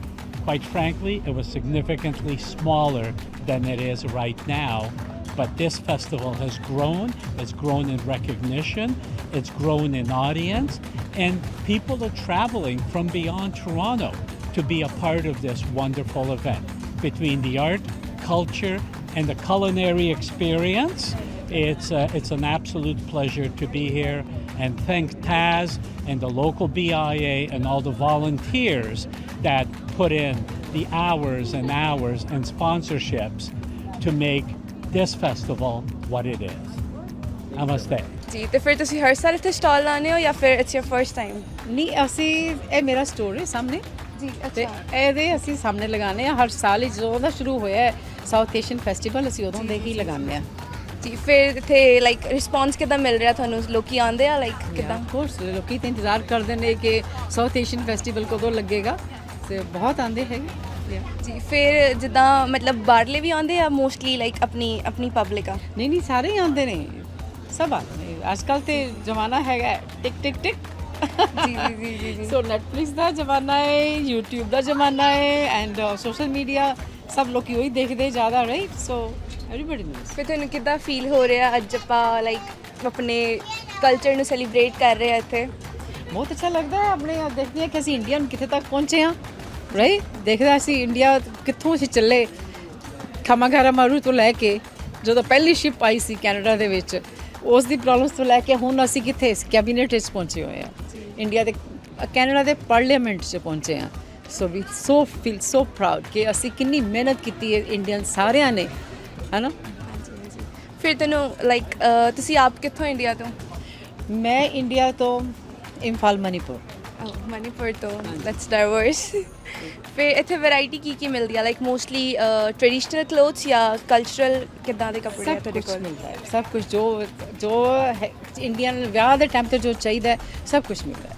Quite frankly, it was significantly smaller than it is right now. But this festival has grown. It's grown in recognition. It's grown in audience. And people are traveling from beyond Toronto to be a part of this wonderful event. Between the art, culture, and the culinary experience, it's an absolute pleasure to be here. And thank Taz and the local BIA and all the volunteers that put in the hours and hours and sponsorships to make this festival what it is. Namaste. जी तो फिर ਤੁਸੀਂ ਹਰ ਸਾਲ ਇੱਥੇ stall ਲਾਉਂਦੇ ਹੋ ਜਾਂ ਫਿਰ it's your first time? ਨਹੀਂ, ਅਸੀਂ ਇਹ ਮੇਰਾ ਸਟੋਰ ਹੈ ਸਾਹਮਣੇ ਜੀ। ਤੇ ਇਹਦੇ ਅਸੀਂ ਸਾਹਮਣੇ ਲਗਾਉਂਦੇ ਆ ਹਰ ਸਾਲ ਹੀ, ਜਦੋਂ ਦਾ ਸ਼ੁਰੂ ਹੋਇਆ ਹੈ ਸਾਊਥ ਏਸ਼ੀਅਨ ਫੈਸਟੀਵਲ, ਅਸੀਂ ਉਦੋਂ ਦੇ ਹੀ ਲਗਾਉਂਦੇ ਆ ਜੀ। ਫਿਰ ਇੱਥੇ ਲਾਈਕ ਰਿਸਪੌਂਸ ਕਿੱਦਾਂ ਮਿਲ ਰਿਹਾ ਤੁਹਾਨੂੰ? ਲੋਕੀ ਆਉਂਦੇ ਆ ਲਾਈਕ ਕਿੱਦਾਂ? ਆਫ ਕੋਰਸ ਲੋਕੀ ਤਾਂ ਇੰਤਜ਼ਾਰ ਕਰਦੇ ਨੇ ਕਿ ਸਾਊਥ ਏਸ਼ੀਅਨ ਫੈਸਟੀਵਲ ਕਦੋਂ ਲੱਗੇਗਾ, ਤੇ ਬਹੁਤ ਆਉਂਦੇ ਹੈਗੇ ਜੀ। ਫਿਰ ਜਿੱਦਾਂ ਮਤਲਬ ਬਾਹਰਲੇ ਵੀ ਆਉਂਦੇ ਆ ਮੋਸਟਲੀ ਲਾਈਕ ਆਪਣੀ ਪਬਲਿਕ ਆ? ਨਹੀਂ ਨਹੀਂ, ਸਾਰੇ ਹੀ ਆਉਂਦੇ ਨੇ, ਸਭ ਆਉਂਦੇ ਨੇ। ਅੱਜ ਕੱਲ੍ਹ ਤੇ ਜ਼ਮਾਨਾ ਹੈਗਾ ਟਿਕ ਟਿਕ ਟਿਕ ਜੀ ਜੀ ਜੀ ਜੀ। ਸੋ ਨੈਟਫਲਿਕਸ ਦਾ ਜ਼ਮਾਨਾ ਹੈ, YouTube ਦਾ ਜ਼ਮਾਨਾ ਹੈ, ਐਂਡ ਸੋਸ਼ਲ ਮੀਡੀਆ, ਸਭ ਲੋਕੀ ਉਹੀ ਦੇਖਦੇ ਜ਼ਿਆਦਾ, ਰਾਈਟ? ਸੋ ਐਵਰੀਬਾਡੀ ਨੋਸ। ਫਿਰ ਤੁਹਾਨੂੰ ਕਿੱਦਾਂ ਫੀਲ ਹੋ ਰਿਹਾ ਅੱਜ ਆਪਾਂ ਲਾਈਕ ਆਪਣੇ ਕਲਚਰ ਨੂੰ ਸੈਲੀਬ੍ਰੇਟ ਕਰ ਰਹੇ ਆ ਇੱਥੇ? ਬਹੁਤ ਅੱਛਾ ਲੱਗਦਾ ਹੈ। ਆਪਣੇ ਦੇਖਦੇ ਹਾਂ ਕਿ ਅਸੀਂ ਇੰਡੀਆ ਨੂੰ ਕਿੱਥੇ ਤੱਕ ਪਹੁੰਚੇ ਹਾਂ, ਰਾਈਟ? ਦੇਖਦਾ ਅਸੀਂ ਇੰਡੀਆ ਕਿੱਥੋਂ ਅਸੀਂ ਚੱਲੇ, ਖਾਮਾਖਾਰਾ ਮਾਰੂ ਤੋਂ ਲੈ ਕੇ ਜਦੋਂ ਪਹਿਲੀ ਸ਼ਿਪ ਆਈ ਸੀ ਕੈਨੇਡਾ ਦੇ ਵਿੱਚ, ਉਸ ਦੀ ਪ੍ਰੋਬਲਮਸ ਤੋਂ ਲੈ ਕੇ ਹੁਣ ਅਸੀਂ ਕਿੱਥੇ ਕੈਬਨਿਟ ਵਿੱਚ ਪਹੁੰਚੇ ਹੋਏ ਹਾਂ, ਇੰਡੀਆ ਦੇ ਕੈਨੇਡਾ ਦੇ ਪਾਰਲੀਮੈਂਟ 'ਚ ਪਹੁੰਚੇ ਹਾਂ। ਸੋ ਵੀ ਫੀਲ ਸੋ ਪ੍ਰਾਊਡ ਕਿ ਅਸੀਂ ਕਿੰਨੀ ਮਿਹਨਤ ਕੀਤੀ ਹੈ ਇੰਡੀਅਨ ਸਾਰਿਆਂ ਨੇ, ਹੈ ਨਾ? ਫਿਰ ਤੈਨੂੰ ਲਾਈਕ ਤੁਸੀਂ ਆਪ ਕਿੱਥੋਂ ਇੰਡੀਆ ਤੋਂ? ਮੈਂ ਇੰਡੀਆ ਤੋਂ ਇੰਫਾਲ, ਮਨੀਪੁਰ। ਮਨੀਪੁਰ ਤੋਂ, ਦੈਟਸ ਡਾਈਵਰਸ। ਫਿਰ ਇੱਥੇ ਵੈਰਾਈਟੀ ਕੀ ਮਿਲਦੀ ਆ? ਲਾਈਕ ਮੋਸਟਲੀ ਟ੍ਰੈਡੀਸ਼ਨਲ ਕਲੋਥਸ ਜਾਂ ਕਲਚਰਲ ਕਿੱਦਾਂ ਦੇ ਕੱਪੜੇ ਆ ਤੁਹਾਡੇ ਕੋਲ? ਮਿਲਦਾ ਹੈ ਸਭ ਕੁਝ, ਜੋ ਇੰਡੀਅਨ ਵਿਆਹ ਦੇ ਟਾਈਮ 'ਤੇ ਜੋ ਚਾਹੀਦਾ ਹੈ ਸਭ ਕੁਝ ਮਿਲਦਾ ਹੈ।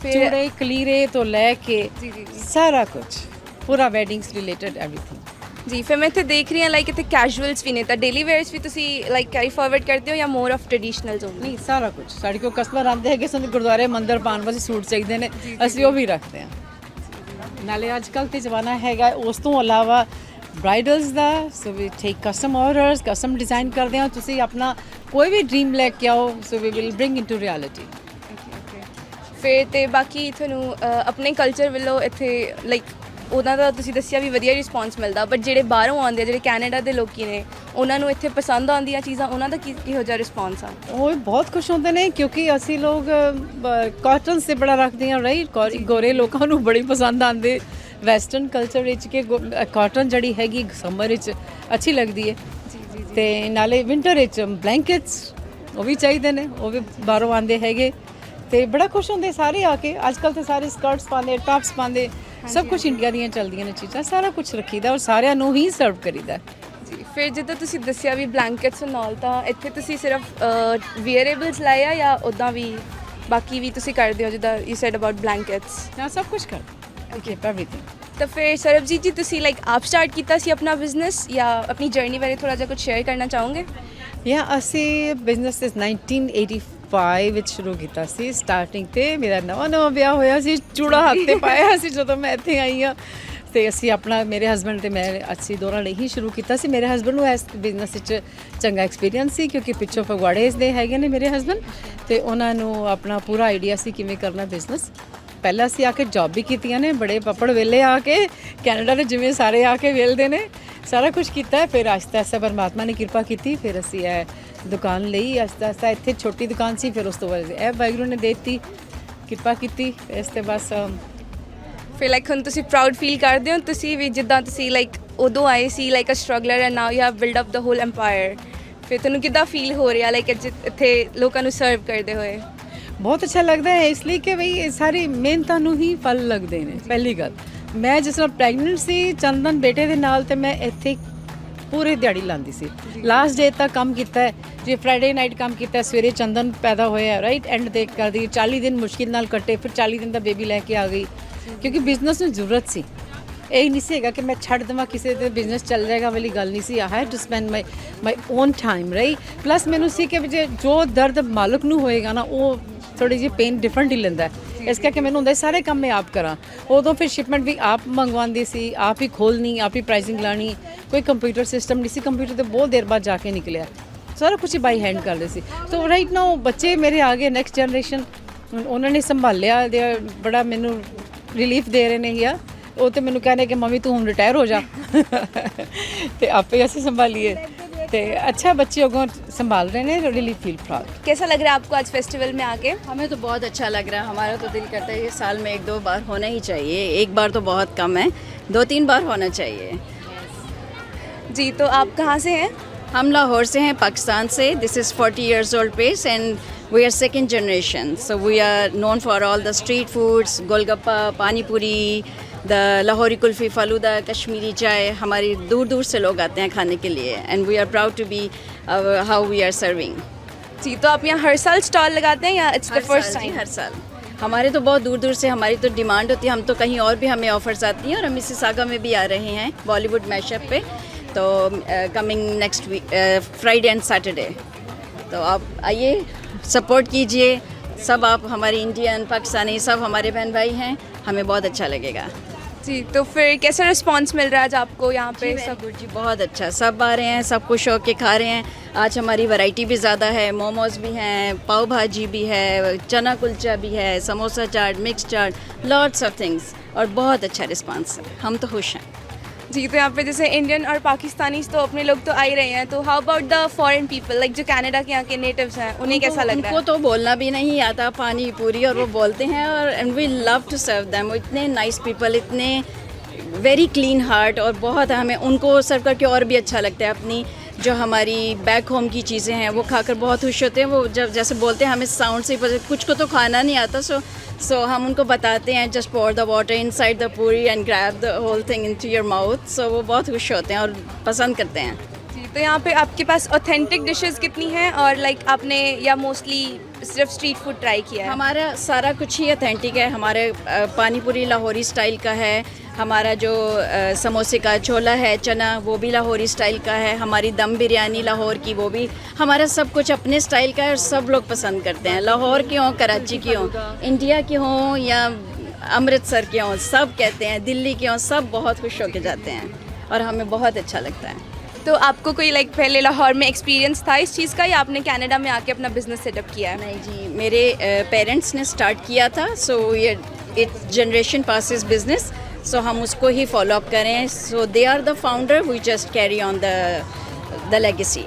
ਚੂੜੇ ਕਲੀਰੇ ਤੋਂ ਲੈ ਕੇ ਸਾਰਾ ਕੁਝ, ਪੂਰਾ ਵੈਡਿੰਗਸ ਰਿਲੇਟਡ ਐਵਰੀਥਿੰਗ। ਜੀ। ਫਿਰ ਮੈਂ ਇੱਥੇ ਦੇਖ ਰਹੀ ਹਾਂ ਲਾਈਕ ਇੱਥੇ ਕੈਜੂਅਲਸ ਵੀ ਨੇ, ਤਾਂ ਡੇਲੀ ਵੇਅਰਸ ਵੀ ਤੁਸੀਂ ਲਾਈਕ ਕੈਰੀ ਫਾਰਵਰਡ ਕਰਦੇ ਹੋ ਜਾਂ ਮੋਰ ਆਫ ਟ੍ਰੈਡੀਸ਼ਨਲਸ ਓਨਲੀ? ਨਹੀਂ, ਸਾਰਾ ਕੁਝ। ਸਾਡੇ ਕੋਲ ਕਸਟਮਰ ਆਉਂਦੇ ਹੈਗੇ, ਸਾਨੂੰ ਗੁਰਦੁਆਰੇ ਮੰਦਿਰ ਪਾਉਣ ਵਾਸਤੇ ਸੂਟ ਚਾਹੀਦੇ ਨੇ, ਅਸੀਂ ਉਹ ਵੀ ਰੱਖਦੇ ਹਾਂ। ਨਾਲੇ ਅੱਜ ਕੱਲ੍ਹ ਤੇ ਜ਼ਮਾਨਾ ਹੈਗਾ ਉਸ ਤੋਂ ਇਲਾਵਾ ਬ੍ਰਾਈਡਲਸ ਦਾ, ਸੋ ਵੀ ਟੇਕ ਕਸਟਮ ਆਰਡਰਸ, ਕਸਟਮ ਡਿਜ਼ਾਈਨ ਕਰਦੇ ਹਾਂ। ਤੁਸੀਂ ਆਪਣਾ ਕੋਈ ਵੀ ਡ੍ਰੀਮ ਲੈ ਕੇ ਆਓ, so we will bring into reality. ਫਿਰ ਤੇ ਬਾਕੀ ਤੁਹਾਨੂੰ ਆਪਣੇ ਕਲਚਰ ਵੱਲੋਂ ਇੱਥੇ ਲਾਈਕ ਉਹਨਾਂ ਦਾ ਤੁਸੀਂ ਦੱਸਿਆ ਵੀ ਵਧੀਆ ਰਿਸਪੌਂਸ ਮਿਲਦਾ, ਬਟ ਜਿਹੜੇ ਬਾਹਰੋਂ ਆਉਂਦੇ ਆ, ਜਿਹੜੇ ਕੈਨੇਡਾ ਦੇ ਲੋਕੀ ਨੇ, ਉਹਨਾਂ ਨੂੰ ਇੱਥੇ ਪਸੰਦ ਆਉਂਦੀਆਂ ਚੀਜ਼ਾਂ, ਉਹਨਾਂ ਦਾ ਕਿਹੋ ਜਿਹਾ ਰਿਸਪੌਂਸ ਆ? ਉਹ ਬਹੁਤ ਖੁਸ਼ ਹੁੰਦੇ ਨੇ ਕਿਉਂਕਿ ਅਸੀਂ ਲੋਕ ਕਾਟਨ ਸੇ ਬੜਾ ਰੱਖਦੇ ਹਾਂ, ਰਾਈਟ। ਗੋਰੇ ਲੋਕਾਂ ਨੂੰ ਬੜੀ ਪਸੰਦ ਆਉਂਦੇ ਵੈਸਟਰਨ ਕਲਚਰ ਵਿੱਚ ਕਿ ਕਾਟਨ ਜਿਹੜੀ ਹੈਗੀ ਸਮਰ ਵਿੱਚ ਅੱਛੀ ਲੱਗਦੀ ਹੈ। ਤੇ ਨਾਲੇ ਵਿੰਟਰ ਵਿੱਚ ਬਲੈਂਕਟਸ ਉਹ ਵੀ ਚਾਹੀਦੇ ਨੇ, ਉਹ ਵੀ ਬਾਹਰੋਂ ਆਉਂਦੇ ਹੈਗੇ ਤੇ ਬੜਾ ਖੁਸ਼ ਹੁੰਦੇ ਸਾਰੇ ਆ ਕੇ। ਅੱਜ ਕੱਲ੍ਹ ਤਾਂ ਸਾਰੇ ਸਕਰਟਸ ਪਾਉਂਦੇ, ਟਾਪਸ ਪਾਉਂਦੇ, ਸਭ ਕੁਝ ਇੰਡੀਆ ਦੀਆਂ ਚੱਲਦੀਆਂ ਨੇ ਚੀਜ਼ਾਂ, ਸਾਰਾ ਕੁਝ ਰੱਖੀਦਾ ਔਰ ਸਾਰਿਆਂ ਨੂੰ ਹੀ ਸਰਵ ਕਰੀਦਾ। ਜੀ, ਫਿਰ ਜਿੱਦਾਂ ਤੁਸੀਂ ਦੱਸਿਆ ਵੀ ਬਲੈਂਕਟਸ ਨਾਲ, ਤਾਂ ਇੱਥੇ ਤੁਸੀਂ ਸਿਰਫ ਵੀਅਰੇਬਲਸ ਲਾਏ ਆ ਜਾਂ ਉੱਦਾਂ ਵੀ ਬਾਕੀ ਵੀ ਤੁਸੀਂ ਕਰਦੇ ਹੋ, ਜਿੱਦਾਂ ਯੂ ਸੈਡ ਅਬਾਊਟ ਬਲੈਂਕਟਸ? ਹਾਂ, ਸਭ ਕੁਝ ਕਰਦੇ, ਓਕੇ, ਐਵਰੀਥਿੰਗ। ਤਾਂ ਫਿਰ ਸਰਬਜੀਤ ਜੀ, ਤੁਸੀਂ ਲਾਈਕ ਆਪ ਸਟਾਰਟ ਕੀਤਾ ਸੀ ਆਪਣਾ ਬਿਜ਼ਨਸ ਜਾਂ ਆਪਣੀ ਜਰਨੀ ਬਾਰੇ ਥੋੜ੍ਹਾ ਜਿਹਾ ਕੁਝ ਸ਼ੇਅਰ ਕਰਨਾ ਚਾਹੋਗੇ? ਯਾ ਅਸੀਂ ਬਿਜ਼ਨਸ 1985 ਵਿੱਚ ਸ਼ੁਰੂ ਕੀਤਾ ਸੀ। ਸਟਾਰਟਿੰਗ ਤੇ ਮੇਰਾ ਨਵਾਂ ਵਿਆਹ ਹੋਇਆ ਸੀ, ਚੂੜਾ ਹੱਥ ਤੇ ਪਾਇਆ ਸੀ ਜਦੋਂ ਮੈਂ ਇੱਥੇ ਆਈ ਹਾਂ। ਤੇ ਅਸੀਂ ਆਪਣਾ, ਮੇਰੇ ਹਸਬੈਂਡ ਤੇ ਮੈਂ, ਅਸੀਂ ਦੋਨਾਂ ਨੇ ਹੀ ਸ਼ੁਰੂ ਕੀਤਾ ਸੀ। ਮੇਰੇ ਹਸਬੈਂਡ ਨੂੰ ਇਸ ਬਿਜ਼ਨਸ ਵਿੱਚ ਚੰਗਾ ਐਕਸਪੀਰੀਅੰਸ ਸੀ ਕਿਉਂਕਿ ਪਿੱਛੋਂ ਫਗਵਾੜੇ ਦੇ ਹੈਗੇ ਨੇ ਮੇਰੇ ਹਸਬੈਂਡ, ਤੇ ਉਹਨਾਂ ਨੂੰ ਆਪਣਾ ਪੂਰਾ ਆਈਡੀਆ ਸੀ ਕਿਵੇਂ ਕਰਨਾ ਬਿਜ਼ਨਸ। ਪਹਿਲਾਂ ਅਸੀਂ ਆ ਕੇ ਜੌਬ ਵੀ ਕੀਤੀਆਂ ਨੇ, ਬੜੇ ਪੱਪੜ ਵੇਲੇ ਆ ਕੇ ਕੈਨੇਡਾ ਦੇ ਜਿਵੇਂ ਸਾਰੇ ਆ ਕੇ ਵੇਲਦੇ ਨੇ, ਸਾਰਾ ਕੁਝ ਕੀਤਾ। ਫਿਰ ਆਹਿਸਤਾ ਆਹਿਸਤਾ ਪਰਮਾਤਮਾ ਨੇ ਕਿਰਪਾ ਕੀਤੀ, ਫਿਰ ਅਸੀਂ ਇਹ ਦੁਕਾਨ ਲਈ। ਆਹਿਸਤਾ ਆਹਿਸਤਾ ਇੱਥੇ ਛੋਟੀ ਦੁਕਾਨ ਸੀ, ਫਿਰ ਉਸ ਤੋਂ ਬਾਅਦ ਇਹ ਵਾਹਿਗੁਰੂ ਨੇ ਦੇ ਦਿੱਤੀ, ਕਿਰਪਾ ਕੀਤੀ। ਇਸ ਤੇ ਬਸ ਫਿਰ ਲਾਈਕ ਹੁਣ ਤੁਸੀਂ ਪ੍ਰਾਊਡ ਫੀਲ ਕਰਦੇ ਹੋ ਤੁਸੀਂ ਵੀ, ਜਿੱਦਾਂ ਤੁਸੀਂ ਲਾਈਕ ਉਦੋਂ ਆਏ ਸੀ like a struggler and now you have build up the whole empire. ਫਿਰ ਤੁਹਾਨੂੰ ਕਿੱਦਾਂ ਫੀਲ ਹੋ ਰਿਹਾ ਲਾਈਕ ਇੱਥੇ ਲੋਕਾਂ ਨੂੰ ਸਰਵ ਕਰਦੇ ਹੋਏ? ਬਹੁਤ ਅੱਛਾ ਲੱਗਦਾ ਹੈ, ਇਸ ਲਈ ਕਿ ਬਈ ਇਹ ਸਾਰੀ ਮਿਹਨਤਾਂ ਨੂੰ ਹੀ ਫਲ ਲੱਗਦੇ ਨੇ। ਪਹਿਲੀ ਗੱਲ, ਮੈਂ ਜਿਸ ਤਰ੍ਹਾਂ ਪ੍ਰੈਗਨੈਂਟ ਸੀ ਚੰਦਨ ਬੇਟੇ ਦੇ ਨਾਲ, ਤੇ ਮੈਂ ਇੱਥੇ ਪੂਰੇ ਦਿਹਾੜੀ ਲਾਉਂਦੀ ਸੀ, ਲਾਸਟ ਡੇ ਤੱਕ ਕੰਮ ਕੀਤਾ ਹੈ। ਜੇ ਫਰਾਈਡੇ ਨਾਈਟ ਕੰਮ ਕੀਤਾ, ਸਵੇਰੇ ਚੰਦਨ ਪੈਦਾ ਹੋਇਆ, ਰਾਈਟ ਐਂਡ ਤੇ ਕਰਦੀ 40 ਦਿਨ ਮੁਸ਼ਕਿਲ ਨਾਲ ਕੱਟੇ, ਫਿਰ 40 ਦਿਨ ਦਾ ਬੇਬੀ ਲੈ ਕੇ ਆ ਗਈ ਕਿਉਂਕਿ ਬਿਜ਼ਨਸ ਨੂੰ ਜ਼ਰੂਰਤ ਸੀ। ਇਹ ਨਹੀਂ ਸੀ ਹੈਗਾ ਕਿ ਮੈਂ ਛੱਡ ਦੇਵਾਂ, ਕਿਸੇ ਦੇ ਬਿਜ਼ਨਸ ਚੱਲ ਜਾਏਗਾ ਵਾਲੀ ਗੱਲ ਨਹੀਂ ਸੀ। I had to spend my own time, right. Plus ਮੈਨੂੰ ਸੀ ਕਿ ਜੋ ਦਰਦ ਮਾਲਕ ਨੂੰ ਹੋਏਗਾ ਨਾ, ਉਹ ਥੋੜੀ ਜਿਹੀ ਪੇਨ ਡਿਫਰੈਂਟ ਹੀ ਲੈਂਦਾ। ਇਸ ਕਰਕੇ ਮੈਨੂੰ ਹੁੰਦਾ ਸਾਰੇ ਕੰਮ ਮੈਂ ਆਪ ਕਰਾਂ। ਉਦੋਂ ਫਿਰ ਸ਼ਿਪਮੈਂਟ ਵੀ ਆਪ ਮੰਗਵਾਉਂਦੀ ਸੀ, ਆਪ ਹੀ ਖੋਲਣੀ, ਆਪ ਹੀ ਪ੍ਰਾਈਸਿੰਗ ਲਾਣੀ, ਕੋਈ ਕੰਪਿਊਟਰ ਸਿਸਟਮ ਨਹੀਂ ਸੀ। ਕੰਪਿਊਟਰ ਤੇ ਬਹੁਤ ਦੇਰ ਬਾਅਦ ਜਾ ਕੇ ਨਿਕਲਿਆ, ਸਾਰਾ ਕੁਝ ਹੀ ਬਾਈ ਹੈਂਡ ਕਰਦੇ ਸੀ। ਸੋ ਰਾਈਟ ਨਾਓ ਬੱਚੇ ਮੇਰੇ ਆ ਗਏ, ਨੈਕਸਟ ਜਨਰੇਸ਼ਨ, ਉਹਨਾਂ ਨੇ ਸੰਭਾਲਿਆ, ਬੜਾ ਮੈਨੂੰ ਰਿਲੀਫ ਦੇ ਰਹੇ ਨੇ। ਜਾਂ ਉਹ ਤੇ ਮੈਨੂੰ ਕਹਿੰਦੇ ਕਿ ਮੰਮੀ ਤੂੰ ਹੁਣ ਰਿਟਾਇਰ ਹੋ ਜਾ ਤੇ ਆਪੇ ਅਸੀਂ संभालिए। तो अच्छा बच्चे को संभाल रहे हैं, रियली फील प्राउड। कैसा लग रहा है आपको आज फेस्टिवल में आके? हमें तो बहुत अच्छा लग रहा है। हमारा तो दिल करता है ये साल में 1-2 बार होना ही चाहिए। एक बार तो बहुत कम है, 2-3 बार होना चाहिए। जी, तो आप कहाँ से हैं? हम लाहौर से हैं, पाकिस्तान से। This is 40 years old place and we are second generation. So we are known for all the street foods, golgappa, pani puri, the Lahori kulfi, faluda, Kashmiri chai. हमारी दूर दूर से लोग आते हैं खाने के लिए and we are proud to be how we are serving. जी, तो आप यहाँ हर साल स्टॉल लगाते हैं या इट्स द फर्स्ट टाइम? हर साल। हमारे तो बहुत दूर दूर से हमारी तो डिमांड होती है, हम तो कहीं और भी हमें ऑफर्स आती हैं और हम मिसिसागा में भी आ रहे हैं बॉलीवुड मैशअप पे। तो coming next week Friday and Saturday, तो आप आइए, सपोर्ट कीजिए। सब आप हमारे इंडियन, पाकिस्तानी सब हमारे बहन भाई हैं, हमें बहुत अच्छा लगेगा। जी, तो फिर कैसा रिस्पांस मिल रहा है आज आपको यहाँ पे? सब जी बहुत अच्छा, सब आ रहे हैं, सब खुश होकर खा रहे हैं। आज हमारी वैरायटी भी ज़्यादा है, मोमोज भी हैं, पाव भाजी भी है, चना कुलचा भी है, samosa chaat, mix chaat, lots of things, और बहुत अच्छा रिस्पांस है। हम तो खुश हैं। जी, तो यहाँ पे जैसे इंडियन और पाकिस्तानी तो अपने लोग तो आ ही रहे हैं, तो how about the foreign people, like जो कनाडा के यहाँ के नेटिव्स हैं, उन्हें कैसा लग रहा है? उनको तो बोलना भी नहीं आता पानी पूरी, और वो बोलते हैं, और and we love to serve them. वो इतने नाइस पीपल, इतने वेरी क्लीन हार्ट, और बहुत हमें उनको सर्व करके और भी अच्छा लगता है। अपनी जो हमारी बैक होम की चीज़ें हैं वो खाकर बहुत खुश होते हैं। वो जब जैसे बोलते हैं हमें साउंड से ही पता, कुछ को तो खाना नहीं आता, सो हम उनको बताते हैं just pour the water inside the puri and grab the whole thing into your mouth. So वो बहुत खुश होते हैं और पसंद करते हैं। जी, तो यहाँ पे आपके पास ऑथेंटिक डिशेस कितनी हैं, और लाइक आपने या मोस्टली सिर्फ स्ट्रीट फूड ट्राई किया है? हमारा सारा कुछ ही ऑथेंटिक है। हमारे पानी पूरी लाहौरी स्टाइल का है, हमारा जो समोसे का छोला है, चना, वो भी लाहौरी स्टाइल का है। हमारी दम बिरयानी लाहौर की, वो भी हमारा सब कुछ अपने स्टाइल का है, और सब लोग पसंद करते हैं। लाहौर के हों, कराची के हों, इंडिया के हों या अमृतसर के हों, सब कहते हैं, दिल्ली के हों, सब बहुत खुश होकर जाते हैं और हमें बहुत अच्छा लगता है। तो आपको कोई लाइक पहले लाहौर में एक्सपीरियंस था इस चीज़ का, या आपने कनाडा में आके अपना बिजनेस सेटअप किया है? नहीं जी, मेरे पेरेंट्स ने स्टार्ट किया था, सो ये it generation passes business. So हम उसको ही फॉलो अप करें. So they are the founder, we just carry on the legacy.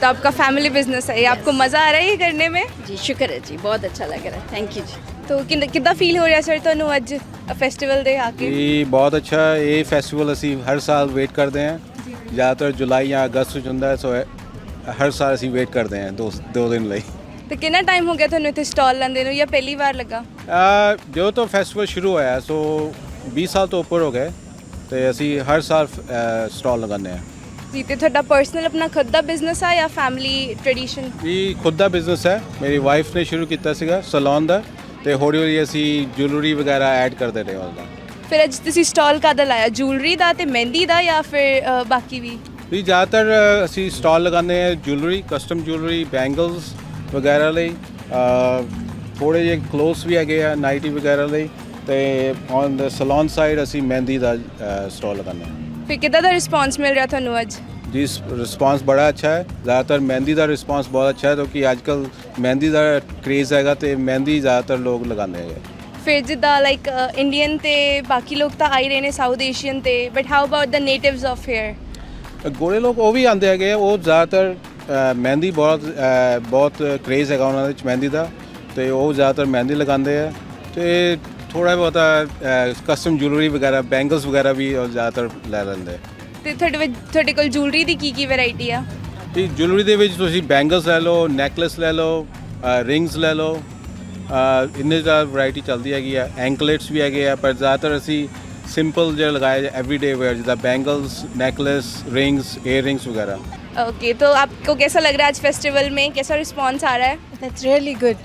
तो आपका फैमिली बिजनेस है, आपको मज़ा आ रहा है ये करने में? जी शुक्र है जी, बहुत अच्छा लग रहा है. थैंक यू जी. तो कितना फील हो ਰਿਹਾ ਸਰ ਤੁਹਾਨੂੰ ਅੱਜ ਫੈਸਟੀਵਲ ਦੇ ਆ ਕੇ? ਜੀ ਬਹੁਤ ਅੱਛਾ. ਇਹ ਫੈਸਟੀਵਲ ਅਸੀਂ ਹਰ ਸਾਲ ਵੇਟ ਕਰਦੇ ਹਾਂ. ਜ਼ਿਆਦਾਤਰ ਜੁਲਾਈ ਜਾਂ ਅਗਸਤ ਵਿੱਚ ਹੁੰਦਾ ਹੈ, ਸੋ ਹਰ ਸਾਲ ਅਸੀਂ ਵੇਟ ਕਰਦੇ ਹਾਂ ਦੋ ਦਿਨ ਲਈ. ਤੇ ਕਿੰਨਾ ਟਾਈਮ ਹੋ ਗਿਆ ਤੁਹਾਨੂੰ ਇੱਥੇ ਸਟਾਲ ਲਾਉਂਦੇ ਨੂੰ ਜਾਂ ਪਹਿਲੀ ਵਾਰ ਲੱਗਾ? ਜੋ ਤੋਂ ਫੈਸਟੀਵਲ ਸ਼ੁਰੂ ਹੋਇਆ ਸੋ 20 ਸਾਲ ਤੋਂ ਉੱਪਰ ਹੋ ਗਏ ਤੇ ਅਸੀਂ ਹਰ ਸਾਲ ਸਟਾਲ ਲਗਾਉਂਦੇ ਹਾਂ. ਜੀ ਤੇ ਤੁਹਾਡਾ ਪਰਸਨਲ ਆਪਣਾ ਖੁਦ ਦਾ ਬਿਜ਼ਨਸ ਆ ਜਾਂ ਫੈਮਿਲੀ ਟ੍ਰੈਡੀਸ਼ਨ? ਜੀ ਖੁਦ ਦਾ ਬਿਜ਼ਨਸ ਹੈ. ਮੇਰੀ ਵਾਈਫ ਨੇ ਸ਼ੁਰੂ ਕੀਤਾ ਸੀਗਾ ਸੈਲੂਨ ਦਾ ਤੇ ਹੌਲੀ ਹੌਲੀ ਅਸੀਂ ਜੁਐਲਰੀ ਵਗੈਰਾ ਐਡ ਕਰਦੇ ਰਹੇ ਉਹਦਾ. ਫਿਰ ਅੱਜ ਤੁਸੀਂ ਸਟਾਲ ਕਾਹਦਾ ਲਾਇਆ? ਜੁਐਲਰੀ ਦਾ ਤੇ ਮਹਿੰਦੀ ਦਾ ਜਾਂ ਫਿਰ ਬਾਕੀ ਵੀ? ਜੀ ਜ਼ਿਆਦਾਤਰ ਅਸੀਂ ਸਟਾਲ ਲਗਾਉਂਦੇ ਹਾਂ ਜੁਐਲਰੀ, ਕਸਟਮ ਜੁਐਲਰੀ, ਬੈਂਗਲਸ ਵਗੈਰਾ ਲਈ. ਥੋੜ੍ਹੇ ਜਿਹੇ ਕਲੋਥਸ ਵੀ ਹੈਗੇ ਆ ਨਾਈਟੀ ਵਗੈਰਾ ਲਈ. ਤੇ ਔਨ ਦ ਸੈਲੂਨ ਸਾਈਡ ਅਸੀਂ ਮਹਿੰਦੀ ਦਾ ਸਟਾਲ ਲਗਾਉਂਦੇ ਹਾਂ. ਫਿਰ ਕਿੱਦਾਂ ਦਾ ਰਿਸਪੌਂਸ ਮਿਲ ਰਿਹਾ ਤੁਹਾਨੂੰ ਅੱਜ? ਜੀ ਰਿਸਪੌਂਸ ਬੜਾ ਅੱਛਾ ਹੈ. ਜ਼ਿਆਦਾਤਰ ਮਹਿੰਦੀ ਦਾ ਰਿਸਪੌਂਸ ਬਹੁਤ ਅੱਛਾ ਹੈ ਕਿਉਂਕਿ ਅੱਜ ਕੱਲ੍ਹ ਮਹਿੰਦੀ ਦਾ ਕ੍ਰੇਜ਼ ਹੈਗਾ ਤੇ ਮਹਿੰਦੀ ਜ਼ਿਆਦਾਤਰ ਲੋਕ ਲਗਾਉਂਦੇ ਹੈਗੇ. ਫਿਰ ਜਿੱਦਾਂ ਲਾਈਕ ਇੰਡੀਅਨ ਤੇ ਬਾਕੀ ਲੋਕ ਤਾਂ ਆ ਹੀ ਰਹੇ ਨੇ ਸਾਊਥ ਏਸ਼ੀਅਨ ਤੇ, but how about the natives of here? ਗੋਰੇ ਲੋਕ ਉਹ ਵੀ ਆਉਂਦੇ ਹੈਗੇ. ਉਹ ਜ਼ਿਆਦਾਤਰ ਮਹਿੰਦੀ ਬਹੁਤ ਕ੍ਰੇਜ਼ ਹੈਗਾ ਉਹਨਾਂ ਦੇ ਵਿੱਚ ਮਹਿੰਦੀ ਦਾ ਤੇ ਉਹ ਜ਼ਿਆਦਾਤਰ ਮਹਿੰਦੀ ਲਗਾਉਂਦੇ ਆ. ਤੇ ਥੋੜ੍ਹਾ ਬਹੁਤਾ ਕਸਟਮ ਜੁਐਲਰੀ ਵਗੈਰਾ, ਬੈਂਗਲਸ ਵਗੈਰਾ ਵੀ ਉਹ ਜ਼ਿਆਦਾਤਰ ਲੈ ਲੈਂਦੇ. ਤੇ ਤੁਹਾਡੇ ਕੋਲ ਜੁਐਲਰੀ ਦੀ ਕੀ ਵੈਰਾਈਟੀ ਆ? ਜੀ ਜੁਐਲਰੀ ਦੇ ਵਿੱਚ ਤੁਸੀਂ ਬੈਂਗਲਸ ਲੈ ਲਓ, ਨੈਕਲੈਸ ਲੈ ਲਓ, ਰਿੰਗਸ ਲੈ ਲਓ. ਇੰਨੇ ਜ਼ਿਆਦਾ ਵੈਰਾਈਟੀ ਚੱਲਦੀ ਹੈਗੀ ਆ. ਐਂਕਲੇਟਸ ਵੀ ਹੈਗੇ ਆ ਪਰ ਜ਼ਿਆਦਾਤਰ ਅਸੀਂ ਸਿੰਪਲ ਜਿਹੜੇ ਲਗਾਏ एवरीडे वेयर जिदा bangles, necklace, rings, ear rings वगैरह. ओके, तो आपको कैसा लग रहा है आज फेस्टिवल में? कैसा रिस्पांस आ रहा है? That's really good.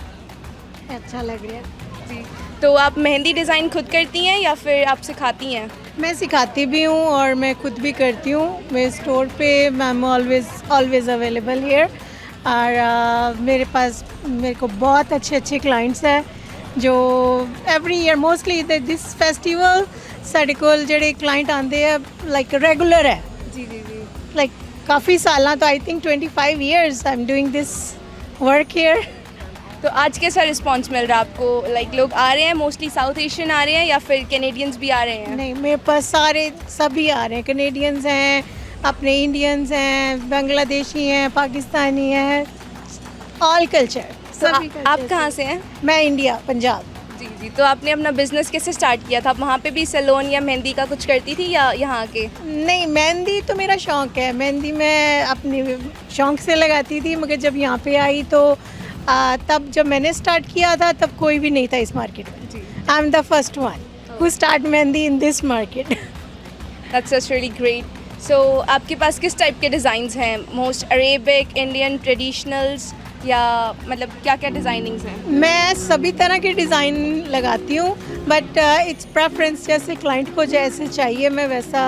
अच्छा लग रहा है जी. तो आप मेहंदी डिज़ाइन खुद करती हैं या फिर आप सिखाती हैं? मैं सिखाती भी हूँ और मैं खुद भी करती हूँ. मेरे स्टोर पे I am always available here. और मेरे को बहुत अच्छे क्लाइंट्स हैं जो every year mostly this festival ਸਾਡੇ ਕੋਲ ਜਿਹੜੇ ਕਲਾइंट ਆਉਂਦੇ ਆ ਲਾਈਕ ਰੈਗੂਲਰ ਹੈ. जी. ਲਾਈਕ ਕਾਫੀ ਸਾਲਾਂ ਤੋਂ, I think 25 years I am doing this work here. तो आज कैसा रिस्पांस मिल रहा है आपको? लाइक लोग आ रहे हैं, मोस्टली साउथ एशियन आ रहे हैं या फिर कैनेडियंस भी आ रहे हैं? नहीं, मेरे पास सभी आ रहे हैं. कैनेडियंस हैं, अपने इंडियंस हैं, बांग्लादेशी हैं, पाकिस्तानी हैं, ऑल कल्चर. आप कहाँ से हैं? मैं इंडिया, पंजाब. जी. तो आपने अपना बिजनेस कैसे स्टार्ट किया था? आप वहाँ पे भी सैलून या मेहंदी का कुछ करती थी या यहाँ के? नहीं, मेहंदी तो मेरा शौक़ है. मेहंदी मैं अपनी शौक़ से लगाती थी, मगर जब यहाँ पे आई तो तब जब मैंने स्टार्ट किया था तब कोई भी नहीं था इस मार्केट में. I am the first one who start mehndi in this market. That's really great. So आपके पास किस टाइप के डिज़ाइंस हैं? मोस्ट अरेबिक, इंडियन, ट्रेडिशनल्स या मतलब क्या डिज़ाइनिंग्स हैं? मैं सभी तरह के डिज़ाइन लगाती हूँ बट इट्स प्रेफरेंस. जैसे क्लाइंट को जैसे चाहिए मैं वैसा